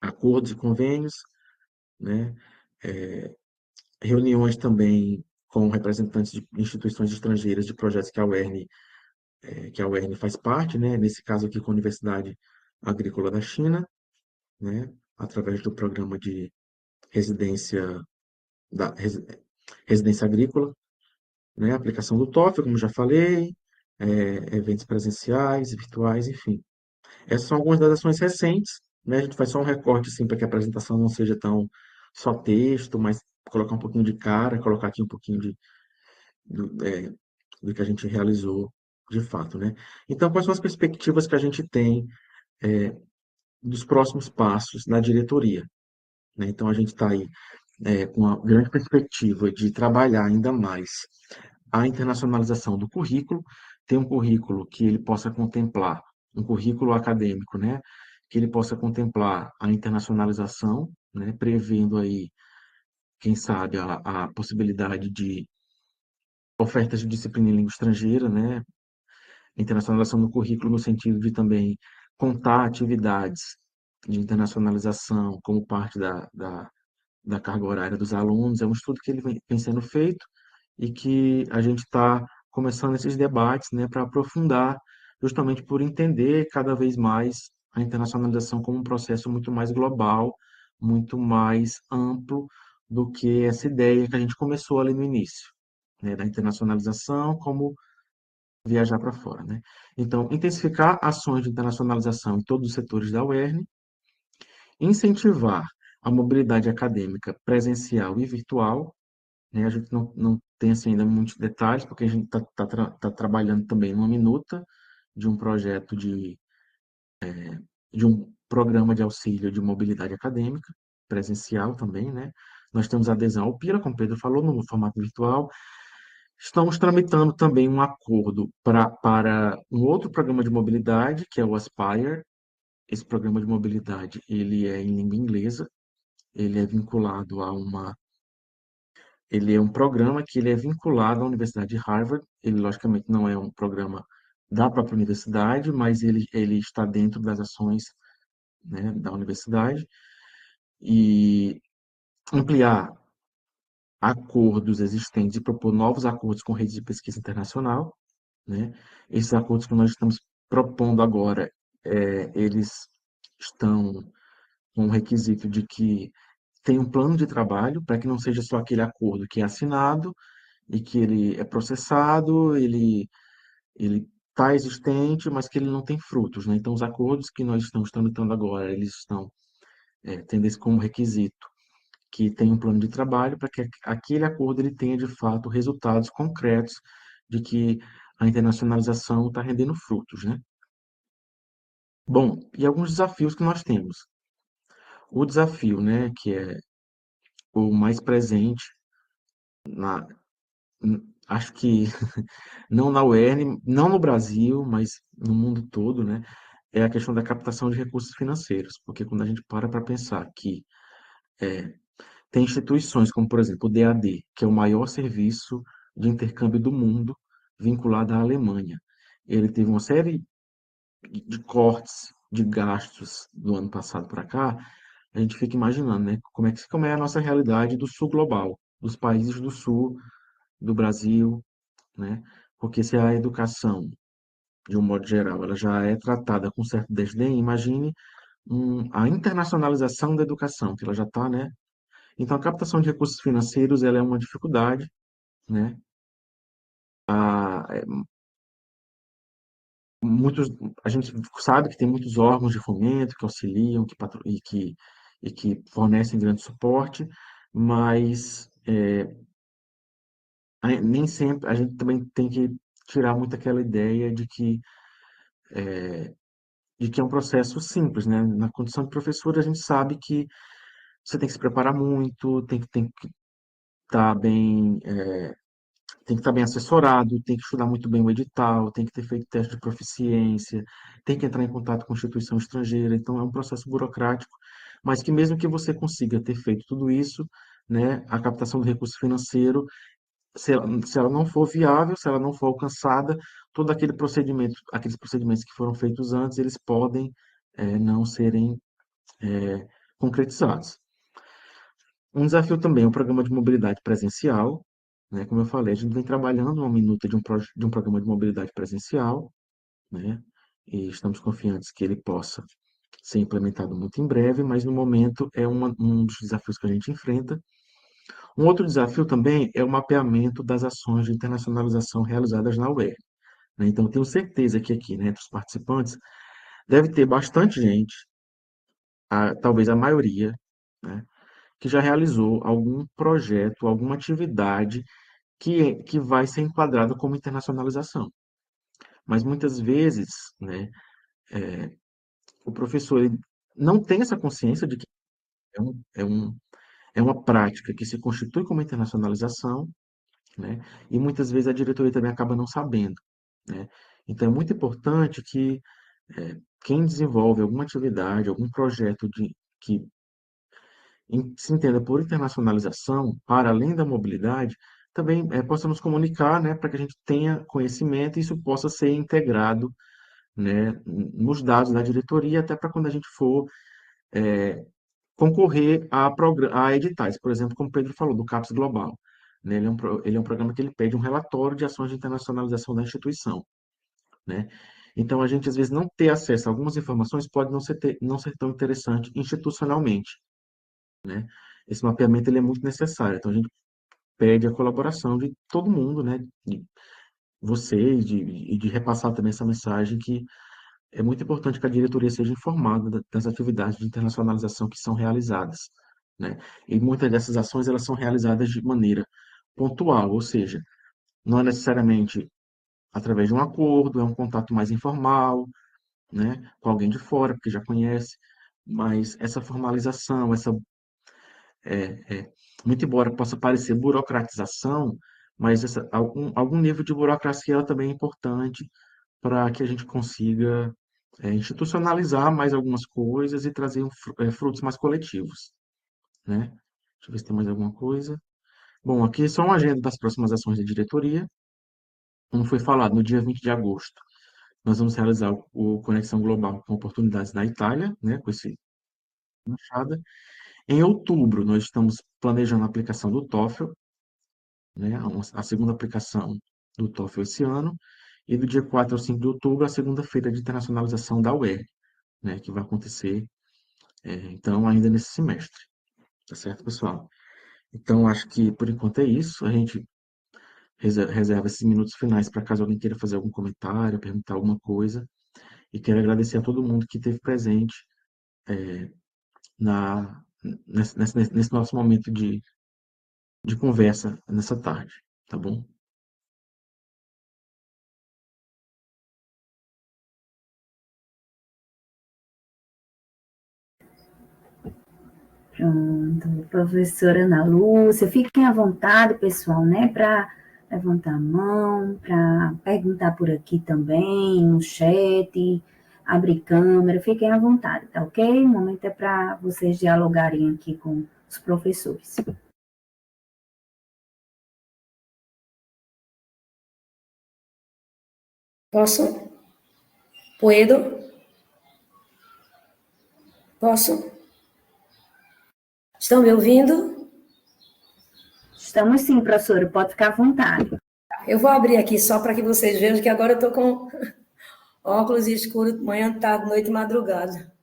acordos e convênios, né? Reuniões também com representantes de instituições estrangeiras de projetos que a UERN faz parte, né? Nesse caso aqui com a Universidade Agrícola da China, né? Através do programa de residência da residência agrícola, né? Aplicação do TOEFL, como já falei, eventos presenciais, virtuais, enfim. Essas são algumas das ações recentes, né? A gente faz só um recorte assim para que a apresentação não seja tão só texto, mas colocar um pouquinho de cara, colocar aqui um pouquinho do que a gente realizou de fato, né? Então, quais são as perspectivas que a gente tem dos próximos passos na diretoria, né? Então, a gente está aí com a grande perspectiva de trabalhar ainda mais a internacionalização do currículo, ter um currículo que ele possa contemplar, um currículo acadêmico, né? Que ele possa contemplar a internacionalização, né? Prevendo aí, quem sabe, a possibilidade de ofertas de disciplina em língua estrangeira, né? Internacionalização no currículo no sentido de também contar atividades de internacionalização como parte da carga horária dos alunos. É um estudo que ele vem sendo feito e que a gente está começando esses debates, né, para aprofundar, justamente por entender cada vez mais a internacionalização como um processo muito mais global, muito mais amplo do que essa ideia que a gente começou ali no início, né, da internacionalização como viajar para fora, né? Então, intensificar ações de internacionalização em todos os setores da UERN, incentivar a mobilidade acadêmica presencial e virtual, né? A gente não tem assim, ainda muitos detalhes, porque a gente está trabalhando também numa minuta de um projeto de um programa de auxílio de mobilidade acadêmica, presencial também, né? Nós temos adesão ao PIRA, como o Pedro falou, no formato virtual. Estamos tramitando também um acordo para um outro programa de mobilidade, que é o Aspire. Esse programa de mobilidade, ele é em língua inglesa, ele é vinculado a uma ele é um programa que ele é vinculado à Universidade de Harvard. Ele, logicamente, não é um programa da própria universidade, mas ele está dentro das ações, né, da universidade. E ampliar acordos existentes e propor novos acordos com redes de pesquisa internacional, né? Esses acordos que nós estamos propondo agora, eles estão com o requisito de que tem um plano de trabalho, para que não seja só aquele acordo que é assinado e que ele é processado, ele está existente, mas que ele não tem frutos, né? Então, os acordos que nós estamos tramitando agora, eles estão tendo esse como requisito que tem um plano de trabalho para que aquele acordo ele tenha, de fato, resultados concretos de que a internacionalização está rendendo frutos, né? Bom, e alguns desafios que nós temos. O desafio, né, que é o mais presente na, acho que não na UERN, não no Brasil, mas no mundo todo, né, é a questão da captação de recursos financeiros, porque quando a gente para pensar que tem instituições como, por exemplo, o DAD, que é o maior serviço de intercâmbio do mundo, vinculado à Alemanha. Ele teve uma série de cortes de gastos do ano passado para cá. A gente fica imaginando, né, como é a nossa realidade do sul global, dos países do sul do Brasil, né? Porque se a educação, de um modo geral, ela já é tratada com certo desdém, imagine a internacionalização da educação, que ela já está, né? Então, a captação de recursos financeiros, ela é uma dificuldade, né? A, é, muitos, a gente sabe que tem muitos órgãos de fomento que auxiliam e que fornecem grande suporte, mas nem sempre a gente também tem que tirar muito aquela ideia de que é um processo simples, né? Na condição de professor, a gente sabe que você tem que se preparar muito, tem que estar bem, tem que estar bem assessorado, tem que estudar muito bem o edital, tem que ter feito teste de proficiência, tem que entrar em contato com instituição estrangeira. Então, é um processo burocrático, mas que mesmo que você consiga ter feito tudo isso, né, a captação do recurso financeiro, se ela não for viável, se ela não for alcançada, todo aquele procedimento, aqueles procedimentos que foram feitos antes, eles podem não serem concretizados. Um desafio também é o programa de mobilidade presencial, né? Como eu falei, a gente vem trabalhando uma minuta de um programa de mobilidade presencial, né? E estamos confiantes que ele possa ser implementado muito em breve, mas no momento é um dos desafios que a gente enfrenta. Um outro desafio também é o mapeamento das ações de internacionalização realizadas na UER, né? Então, eu tenho certeza que aqui, né, entre os participantes, deve ter bastante gente, talvez a maioria, né, que já realizou algum projeto, alguma atividade que vai ser enquadrada como internacionalização. Mas muitas vezes, né, o professor ele não tem essa consciência de que é, um, é, um, é uma prática que se constitui como internacionalização, né, e muitas vezes a diretoria também acaba não sabendo, né. Então, é muito importante que quem desenvolve alguma atividade, algum projeto que se entenda por internacionalização, para além da mobilidade, também possa nos comunicar, né, para que a gente tenha conhecimento e isso possa ser integrado, né, nos dados da diretoria, até para quando a gente for concorrer a editais, por exemplo, como o Pedro falou, do CAPES Global. Né, ele é um programa que ele pede um relatório de ações de internacionalização da instituição. Né? Então, a gente, às vezes, não ter acesso a algumas informações pode não ser tão interessante institucionalmente. Né? Esse mapeamento ele é muito necessário. Então, a gente pede a colaboração de todo mundo, né? De vocês, e de repassar também essa mensagem que é muito importante que a diretoria seja informada das atividades de internacionalização que são realizadas, né? E muitas dessas ações elas são realizadas de maneira pontual, ou seja, não é necessariamente através de um acordo, é um contato mais informal, né? Com alguém de fora, porque já conhece, mas essa formalização, muito embora possa parecer burocratização, mas algum nível de burocracia ela também é importante para que a gente consiga institucionalizar mais algumas coisas e trazer frutos mais coletivos, né? Deixa eu ver se tem mais alguma coisa. Bom, aqui só uma agenda das próximas ações da diretoria. Como foi falado, no dia 20 de agosto, nós vamos realizar o Conexão Global com Oportunidades na Itália, né, com esse embaixada. Em outubro, nós estamos planejando a aplicação do TOEFL, né, a segunda aplicação do TOEFL esse ano, e do dia 4 ao 5 de outubro, a segunda feira de internacionalização da UER. né, que vai acontecer, então, ainda nesse semestre. Tá certo, pessoal? Então, acho que por enquanto é isso. A gente reserva esses minutos finais para caso alguém queira fazer algum comentário, perguntar alguma coisa. E quero agradecer a todo mundo que esteve presente na, nesse nosso momento de conversa nessa tarde, tá bom? Pronto, professora Ana Lúcia, fiquem à vontade, pessoal, né, para levantar a mão, para perguntar por aqui também, no chat, abrir câmera, fiquem à vontade, tá ok? O momento é para vocês dialogarem aqui com os professores. Posso? Puedo? Posso? Estão me ouvindo? Estamos sim, professora, pode ficar à vontade. Eu vou abrir aqui só para que vocês vejam que agora eu estou com óculos escuros manhã, tarde, noite e madrugada.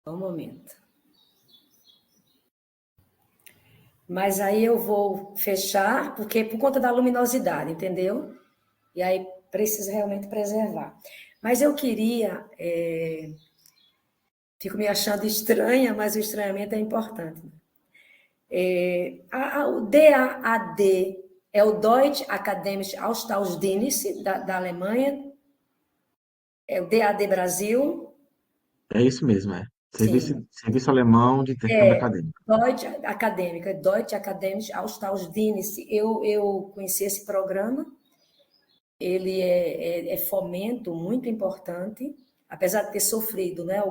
Um momento. Mas aí eu vou fechar, porque por conta da luminosidade, entendeu? E aí precisa realmente preservar. Mas eu queria... Fico me achando estranha, mas o estranhamento é importante. O DAAD é o Deutsche Akademische Austauschdienst da Alemanha, é o DAAD Brasil. É isso mesmo, é. Serviço Alemão de Intercâmbio Acadêmico. Deutsche Akademische Austauschdienst. Eu conheci esse programa, ele é fomento muito importante, apesar de ter sofrido, né,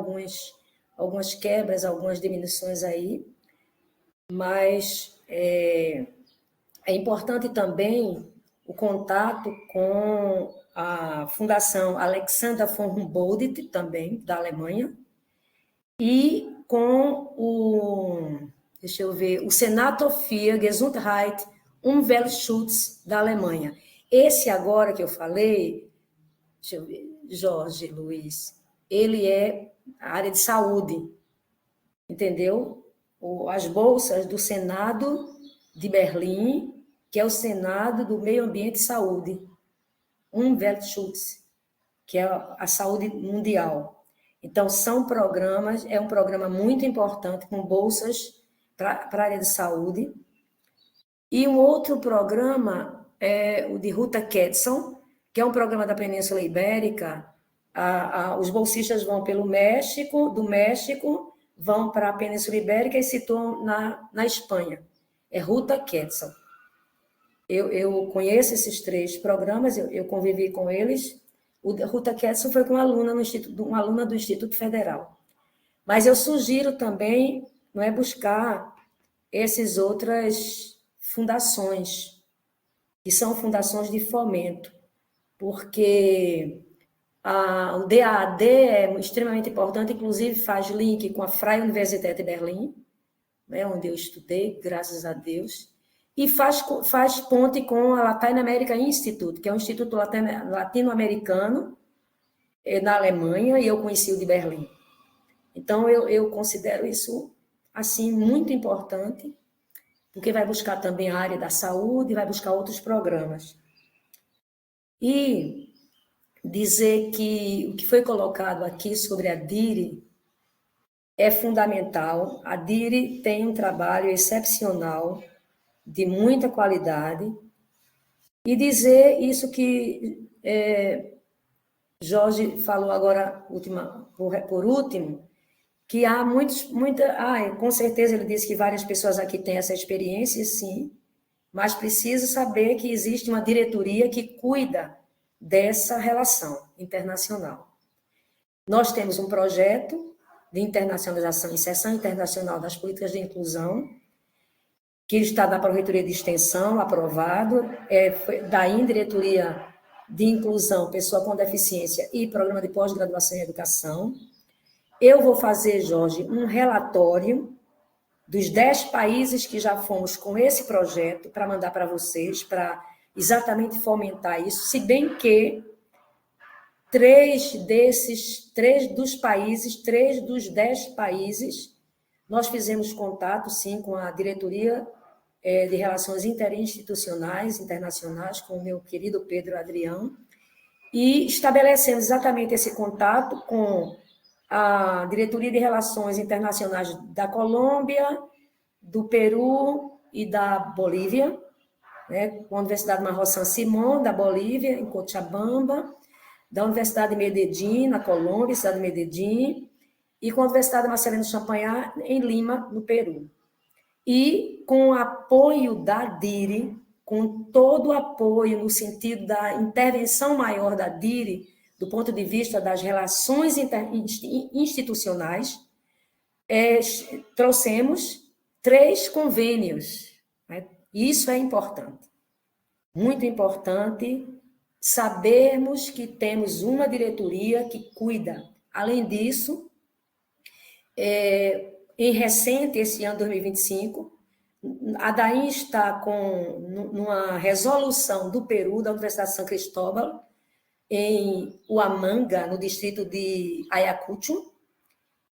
algumas quebras, algumas diminuições aí, mas é importante também o contato com a Fundação Alexander von Humboldt, também, da Alemanha, e com o Senator für Gesundheit Umweltschutz da Alemanha. Esse agora que eu falei, deixa eu ver, Jorge Luiz, ele é a área de saúde, entendeu? As bolsas do Senado de Berlim, que é o Senado do Meio Ambiente e Saúde, Umweltschutz, que é a saúde mundial. Então, são programas, é um programa muito importante, com bolsas para a área de saúde. E um outro programa é o de Ruta Quetzal, que é um programa da Península Ibérica. Os bolsistas vão pelo México, do México, vão para a Península Ibérica e se situam na Espanha. É Ruta Quetzal. Eu conheço esses 3 programas, eu convivi com eles. O Ruta Quetzal foi com uma aluna do Instituto Federal. Mas eu sugiro também, não é, buscar essas outras fundações, que são fundações de fomento, porque o DAAD é extremamente importante, inclusive faz link com a Freie Universität de Berlim, né, onde eu estudei, graças a Deus, e faz ponte com a Latin America Institute, que é um instituto latino-americano na Alemanha, e eu conheci o de Berlim. Então, eu considero isso, assim, muito importante, porque vai buscar também a área da saúde, vai buscar outros programas. E dizer que o que foi colocado aqui sobre a DIRI é fundamental. A DIRI tem um trabalho excepcional, de muita qualidade, e dizer isso que Jorge falou agora, por último, que há com certeza ele disse que várias pessoas aqui têm essa experiência, sim, mas precisa saber que existe uma diretoria que cuida dessa relação internacional. Nós temos um projeto de internacionalização, inserção internacional das políticas de inclusão, que está na Pró-Reitoria de Extensão, aprovado, da Diretoria de Inclusão, Pessoa com Deficiência e Programa de Pós-Graduação em Educação. Eu vou fazer, Jorge, um relatório dos 10 países que já fomos com esse projeto para mandar para vocês, para exatamente fomentar isso, se bem que 3 dos países, 3 dos 10 países, nós fizemos contato, sim, com a Diretoria de Relações Interinstitucionais, Internacionais, com o meu querido Pedro Adrião, e estabelecemos exatamente esse contato com a Diretoria de Relações Internacionais da Colômbia, do Peru e da Bolívia, né, com a Universidade Marró San Simón, da Bolívia, em Cochabamba, da Universidade de Medellín, na Colômbia, cidade de Medellín, e com a Universidade Marcelino Champagnat, em Lima, no Peru. E com o apoio da DIRI, com todo o apoio no sentido da intervenção maior da DIRI, do ponto de vista das relações institucionais, trouxemos 3 convênios. Né? Isso é importante. Muito importante sabermos que temos uma diretoria que cuida. Além disso, em recente, esse ano 2025, a DAIN está numa resolução do Peru, da Universidade de São Cristóbal, em Huamanga, no distrito de Ayacucho,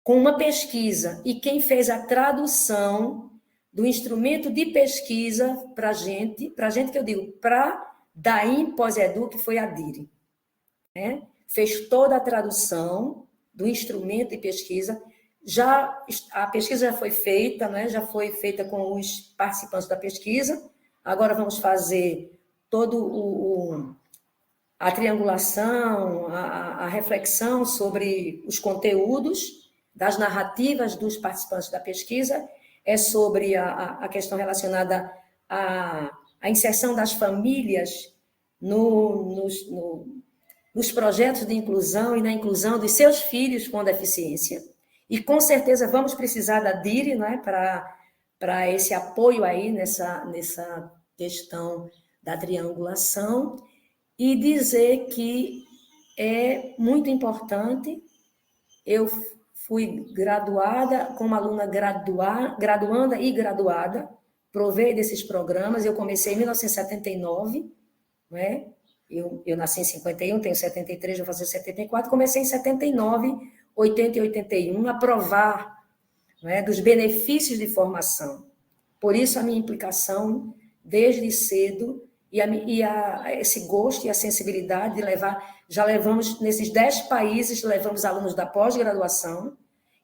com uma pesquisa. E quem fez a tradução do instrumento de pesquisa para a gente que eu digo, para DAIN Pós-Edu, que foi a DIRI. Né? Fez toda a tradução do instrumento de pesquisa. A pesquisa já foi feita, né? Já foi feita com os participantes da pesquisa. Agora vamos fazer todo a triangulação, a reflexão sobre os conteúdos das narrativas dos participantes da pesquisa, sobre a questão relacionada à inserção das famílias nos projetos de inclusão e na inclusão dos seus filhos com deficiência. E, com certeza, vamos precisar da DIRI, né, para esse apoio aí nessa questão da triangulação, e dizer que é muito importante. Eu fui graduada, como aluna graduanda e graduada, provei desses programas. Eu comecei em 1979, né? Eu nasci em 51, tenho 73, vou fazer 74, comecei em 79, 80 e 81, a provar, né, dos benefícios de formação. Por isso, a minha implicação, desde cedo, e esse gosto e a sensibilidade de levar, já levamos, nesses 10 países, levamos alunos da pós-graduação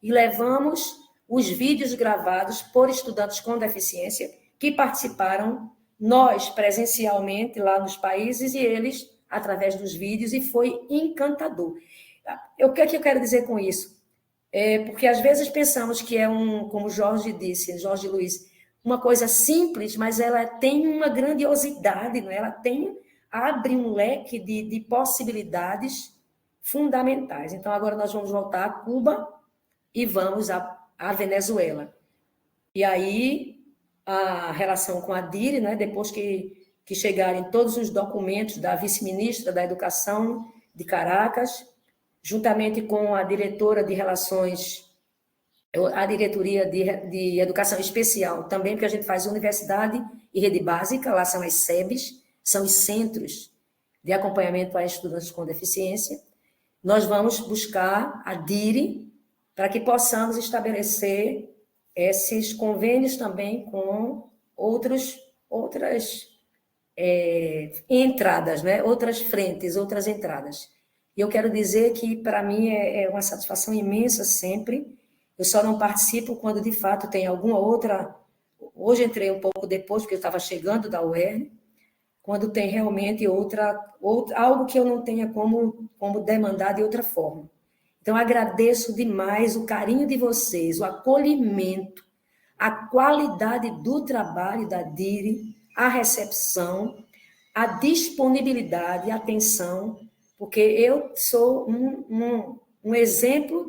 e levamos os vídeos gravados por estudantes com deficiência que participaram, nós presencialmente lá nos países e eles através dos vídeos, e foi encantador. O que é que eu quero dizer com isso? Porque às vezes pensamos que como o Jorge disse, Jorge Luiz, uma coisa simples, mas ela tem uma grandiosidade, não é? Ela abre um leque de possibilidades fundamentais. Então, agora nós vamos voltar a Cuba e vamos à Venezuela. E aí, a relação com a DIRI, né? Depois que chegarem todos os documentos da vice-ministra da Educação de Caracas, juntamente com a diretora de relações, a diretoria de educação especial, também porque a gente faz universidade e rede básica, lá são as SEBs, são os centros de acompanhamento a estudantes com deficiência. Nós vamos buscar a DIRI para que possamos estabelecer esses convênios também com outras entradas, né? Outras frentes, outras entradas. E eu quero dizer que, para mim, é uma satisfação imensa sempre. Eu só não participo quando, de fato, tem alguma outra... Hoje entrei um pouco depois, porque eu estava chegando da UERN, quando tem realmente algo que eu não tenha como demandar de outra forma. Então, agradeço demais o carinho de vocês, o acolhimento, a qualidade do trabalho da DIRI, a recepção, a disponibilidade, a atenção, porque eu sou um exemplo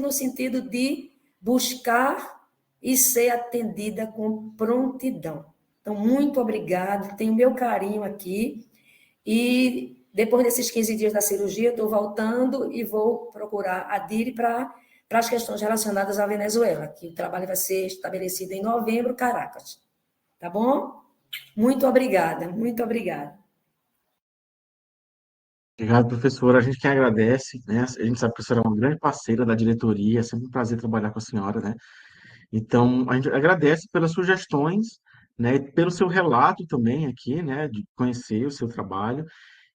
no sentido de buscar e ser atendida com prontidão. Então, muito obrigada, tenho meu carinho aqui, e depois desses 15 dias da cirurgia, estou voltando e vou procurar a DIRI para as questões relacionadas à Venezuela, que o trabalho vai ser estabelecido em novembro, Caracas. Tá bom? Muito obrigada, muito obrigada. Obrigado, professora. A gente que agradece, né? A gente sabe que a senhora é uma grande parceira da diretoria, é sempre um prazer trabalhar com a senhora, né? Então, a gente agradece pelas sugestões, né? E pelo seu relato também aqui, né? De conhecer o seu trabalho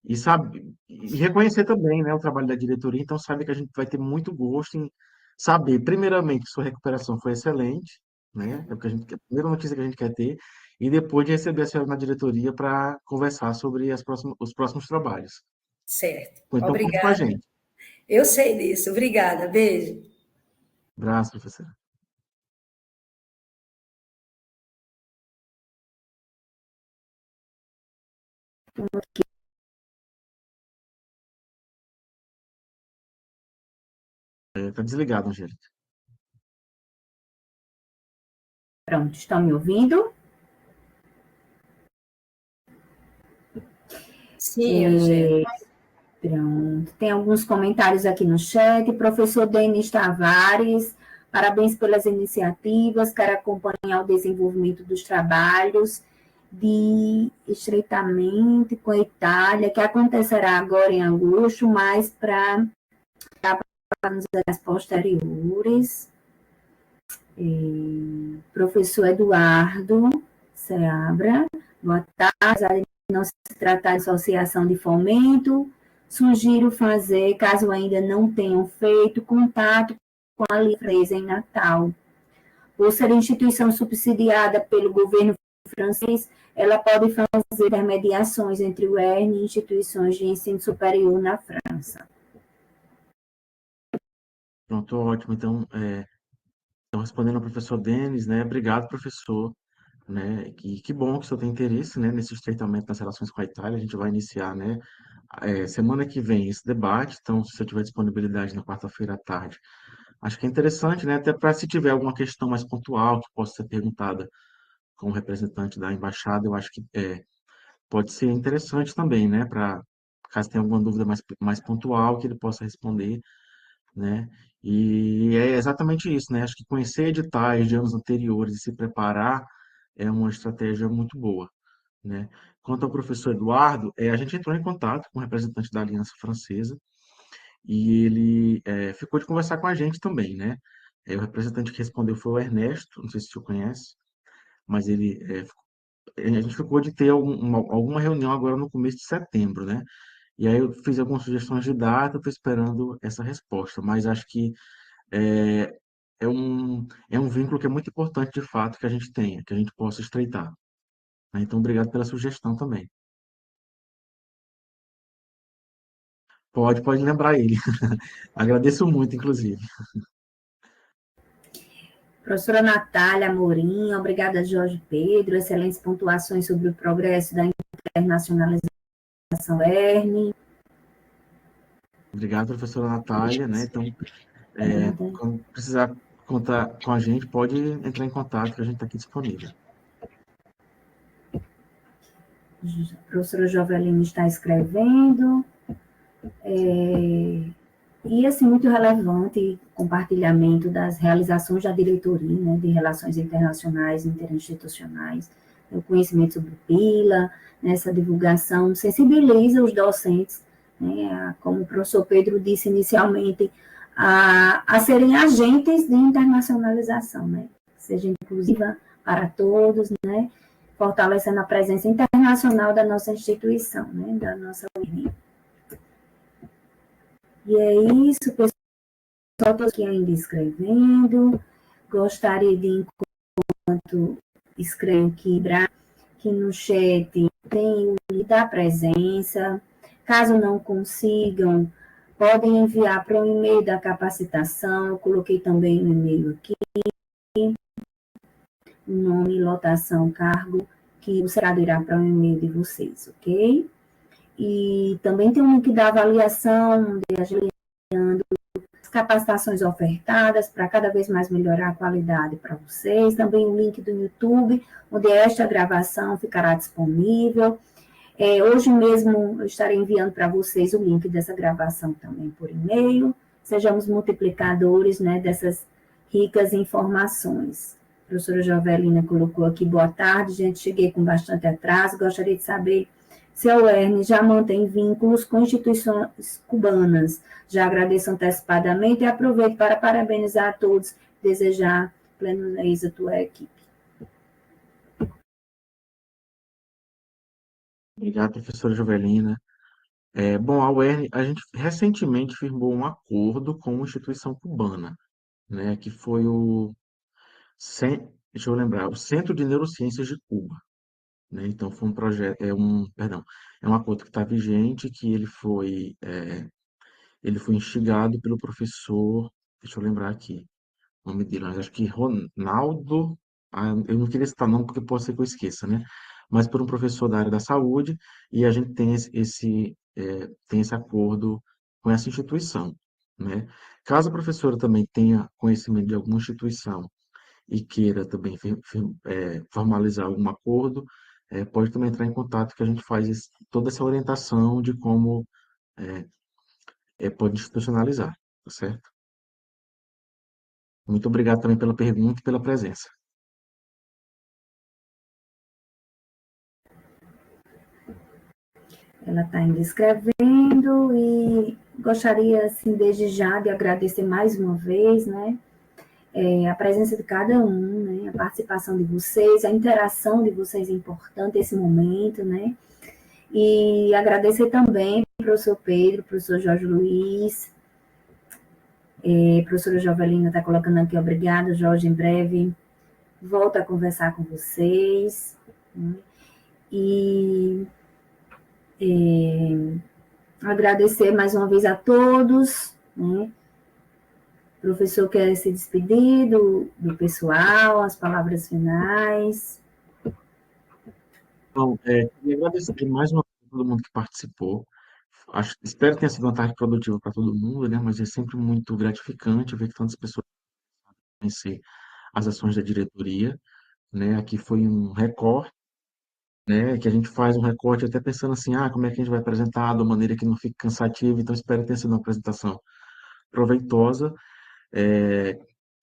e sabe e reconhecer também, né? O trabalho da diretoria. Então, sabe que a gente vai ter muito gosto em saber, primeiramente, que sua recuperação foi excelente, né? É o que a gente, a primeira notícia que a gente quer ter, e depois de receber a senhora na diretoria para conversar sobre os próximos trabalhos. Certo. Então, conte com a Obrigada. gente. Eu sei disso. Obrigada. Beijo. Abraço, professora. Está desligado, Angélica. Pronto, estão me ouvindo? Sim, Angélica. Pronto. Tem alguns comentários aqui no chat. Professor Denis Tavares, parabéns pelas iniciativas, quero acompanhar o desenvolvimento dos trabalhos de estreitamento com a Itália, que acontecerá agora em agosto, mas para as posteriores. Professor Eduardo Seabra, boa tarde. Apesar de não se tratar de associação de fomento, sugiro fazer, caso ainda não tenham feito, contato com a empresa em Natal. Por ser instituição subsidiada pelo governo francês, ela pode fazer intermediações entre o ERN e instituições de ensino superior na França. Pronto, ótimo. Então, respondendo ao professor Denis, né? Obrigado, professor, né? Que bom que o senhor tem interesse, né? Nesse estreitamento das relações com a Itália. A gente vai iniciar, né? Semana que vem esse debate. Então, se você tiver disponibilidade na quarta-feira à tarde, acho que é interessante, né? Até para se tiver alguma questão mais pontual que possa ser perguntada como representante da embaixada, eu acho que pode ser interessante também, né? Para caso tenha alguma dúvida mais pontual que ele possa responder, né? E é exatamente isso, né? Acho que conhecer editais de anos anteriores e se preparar é uma estratégia muito boa, né? Quanto ao professor Eduardo, a gente entrou em contato com o representante da Aliança Francesa e ele ficou de conversar com a gente também, né? O representante que respondeu foi o Ernesto, não sei se o senhor conhece, mas a gente ficou de ter alguma reunião agora no começo de setembro, né? E aí eu fiz algumas sugestões de data, estou esperando essa resposta, mas acho que é, é um vínculo que é muito importante, de fato, que a gente tenha, que a gente possa estreitar, né? Então, obrigado pela sugestão também. Pode lembrar ele. Agradeço muito, inclusive. Professora Natália Amorim, obrigada, Jorge Pedro, excelentes pontuações sobre o progresso da internacionalização ERN. Obrigado, professora Natália, né? Então, Obrigada. quando precisar contar com a gente, pode entrar em contato, que a gente está aqui disponível. A professora Jovelina está escrevendo. E, assim, muito relevante o compartilhamento das realizações da diretoria, né, de relações internacionais e interinstitucionais, o conhecimento sobre o PILA, nessa divulgação, sensibiliza os docentes, né, como o professor Pedro disse inicialmente, a serem agentes de internacionalização, né, seja inclusiva para todos, né, fortalecendo a presença internacional da nossa instituição, né, da nossa UNI. E é isso, pessoal, estou aqui ainda escrevendo, gostaria de, enquanto escrevo que no chat tem o link da presença, caso não consigam, podem enviar para o e-mail da capacitação, eu coloquei também o e-mail aqui, o nome, lotação, cargo, que o Cerrado irá para o e-mail de vocês, ok? E também tem um link da avaliação, onde a gente as capacitações ofertadas para cada vez mais melhorar a qualidade para vocês. Também o link do YouTube, onde esta gravação ficará disponível. Hoje mesmo eu estarei enviando para vocês o link dessa gravação também por e-mail. Sejamos multiplicadores, né, dessas ricas informações. A professora Jovelina colocou aqui, boa tarde, gente, cheguei com bastante atraso, gostaria de saber Seu Hermes já mantém vínculos com instituições cubanas. Já agradeço antecipadamente e aproveito para parabenizar a todos, desejar pleno êxito à equipe. Obrigado, professora Jovelina. Bom, a gente recentemente firmou um acordo com uma instituição cubana, né, que foi deixa eu lembrar, o Centro de Neurociências de Cuba, né? Então foi um projeto, perdão, é um acordo que está vigente, que ele foi instigado pelo professor, deixa eu lembrar aqui, o nome dele, mas acho que Ronaldo, eu não queria citar nome porque pode ser que eu esqueça, né? Mas por um professor da área da saúde, e a gente tem tem esse acordo com essa instituição, né? Caso a professora também tenha conhecimento de alguma instituição e queira também formalizar algum acordo, pode também entrar em contato que a gente faz toda essa orientação de como pode institucionalizar, tá certo? Muito obrigado também pela pergunta e pela presença. Ela está ainda escrevendo e gostaria, assim, desde já, de agradecer mais uma vez, né, a presença de cada um, né, a participação de vocês, a interação de vocês é importante esse momento, né, e agradecer também ao professor Pedro, professor Jorge Luiz, professora Jovelina está colocando aqui, obrigada, Jorge, em breve volto a conversar com vocês, né, e agradecer mais uma vez a todos, né? O professor quer se despedir do pessoal, as palavras finais. Então, queria agradecer mais uma vez a todo mundo que participou. Espero que tenha sido uma tarde produtiva para todo mundo, né? Mas é sempre muito gratificante ver que tantas pessoas conhecer as ações da diretoria, né? Aqui foi um recorte, né? Que a gente faz um recorte até pensando assim, como é que a gente vai apresentar de uma maneira que não fique cansativo. Então, espero que tenha sido uma apresentação proveitosa. É,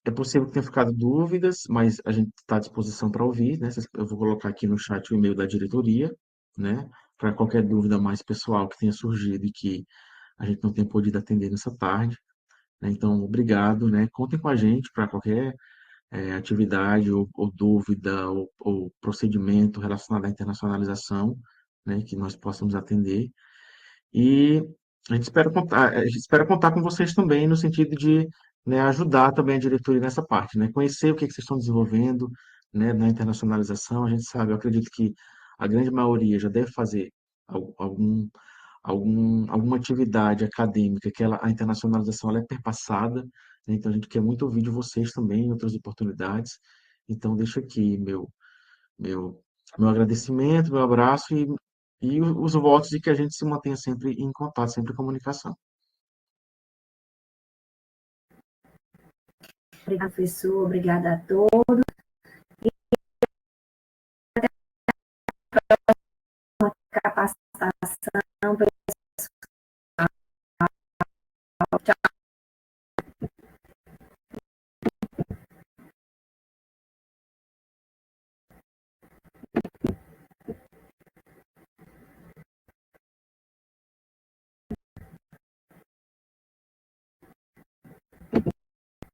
é possível que tenha ficado dúvidas, mas a gente está à disposição para ouvir, né? Eu vou colocar aqui no chat o e-mail da diretoria, né? Para qualquer dúvida mais pessoal que tenha surgido e que a gente não tenha podido atender nessa tarde, né? Então, obrigado, né? Contem com a gente para qualquer atividade ou dúvida ou procedimento relacionado à internacionalização, né? Que nós possamos atender. E a gente espera contar com vocês também no sentido de, né, ajudar também a diretoria nessa parte, né? Conhecer o que vocês estão desenvolvendo, né, na internacionalização. A gente sabe, eu acredito que a grande maioria já deve fazer algum, alguma atividade acadêmica que a internacionalização ela é perpassada, né? Então a gente quer muito ouvir de vocês também em outras oportunidades. Então deixo aqui meu, meu agradecimento, meu abraço e os votos de que a gente se mantenha sempre em contato, sempre em comunicação. Obrigada, professor, obrigada a todos.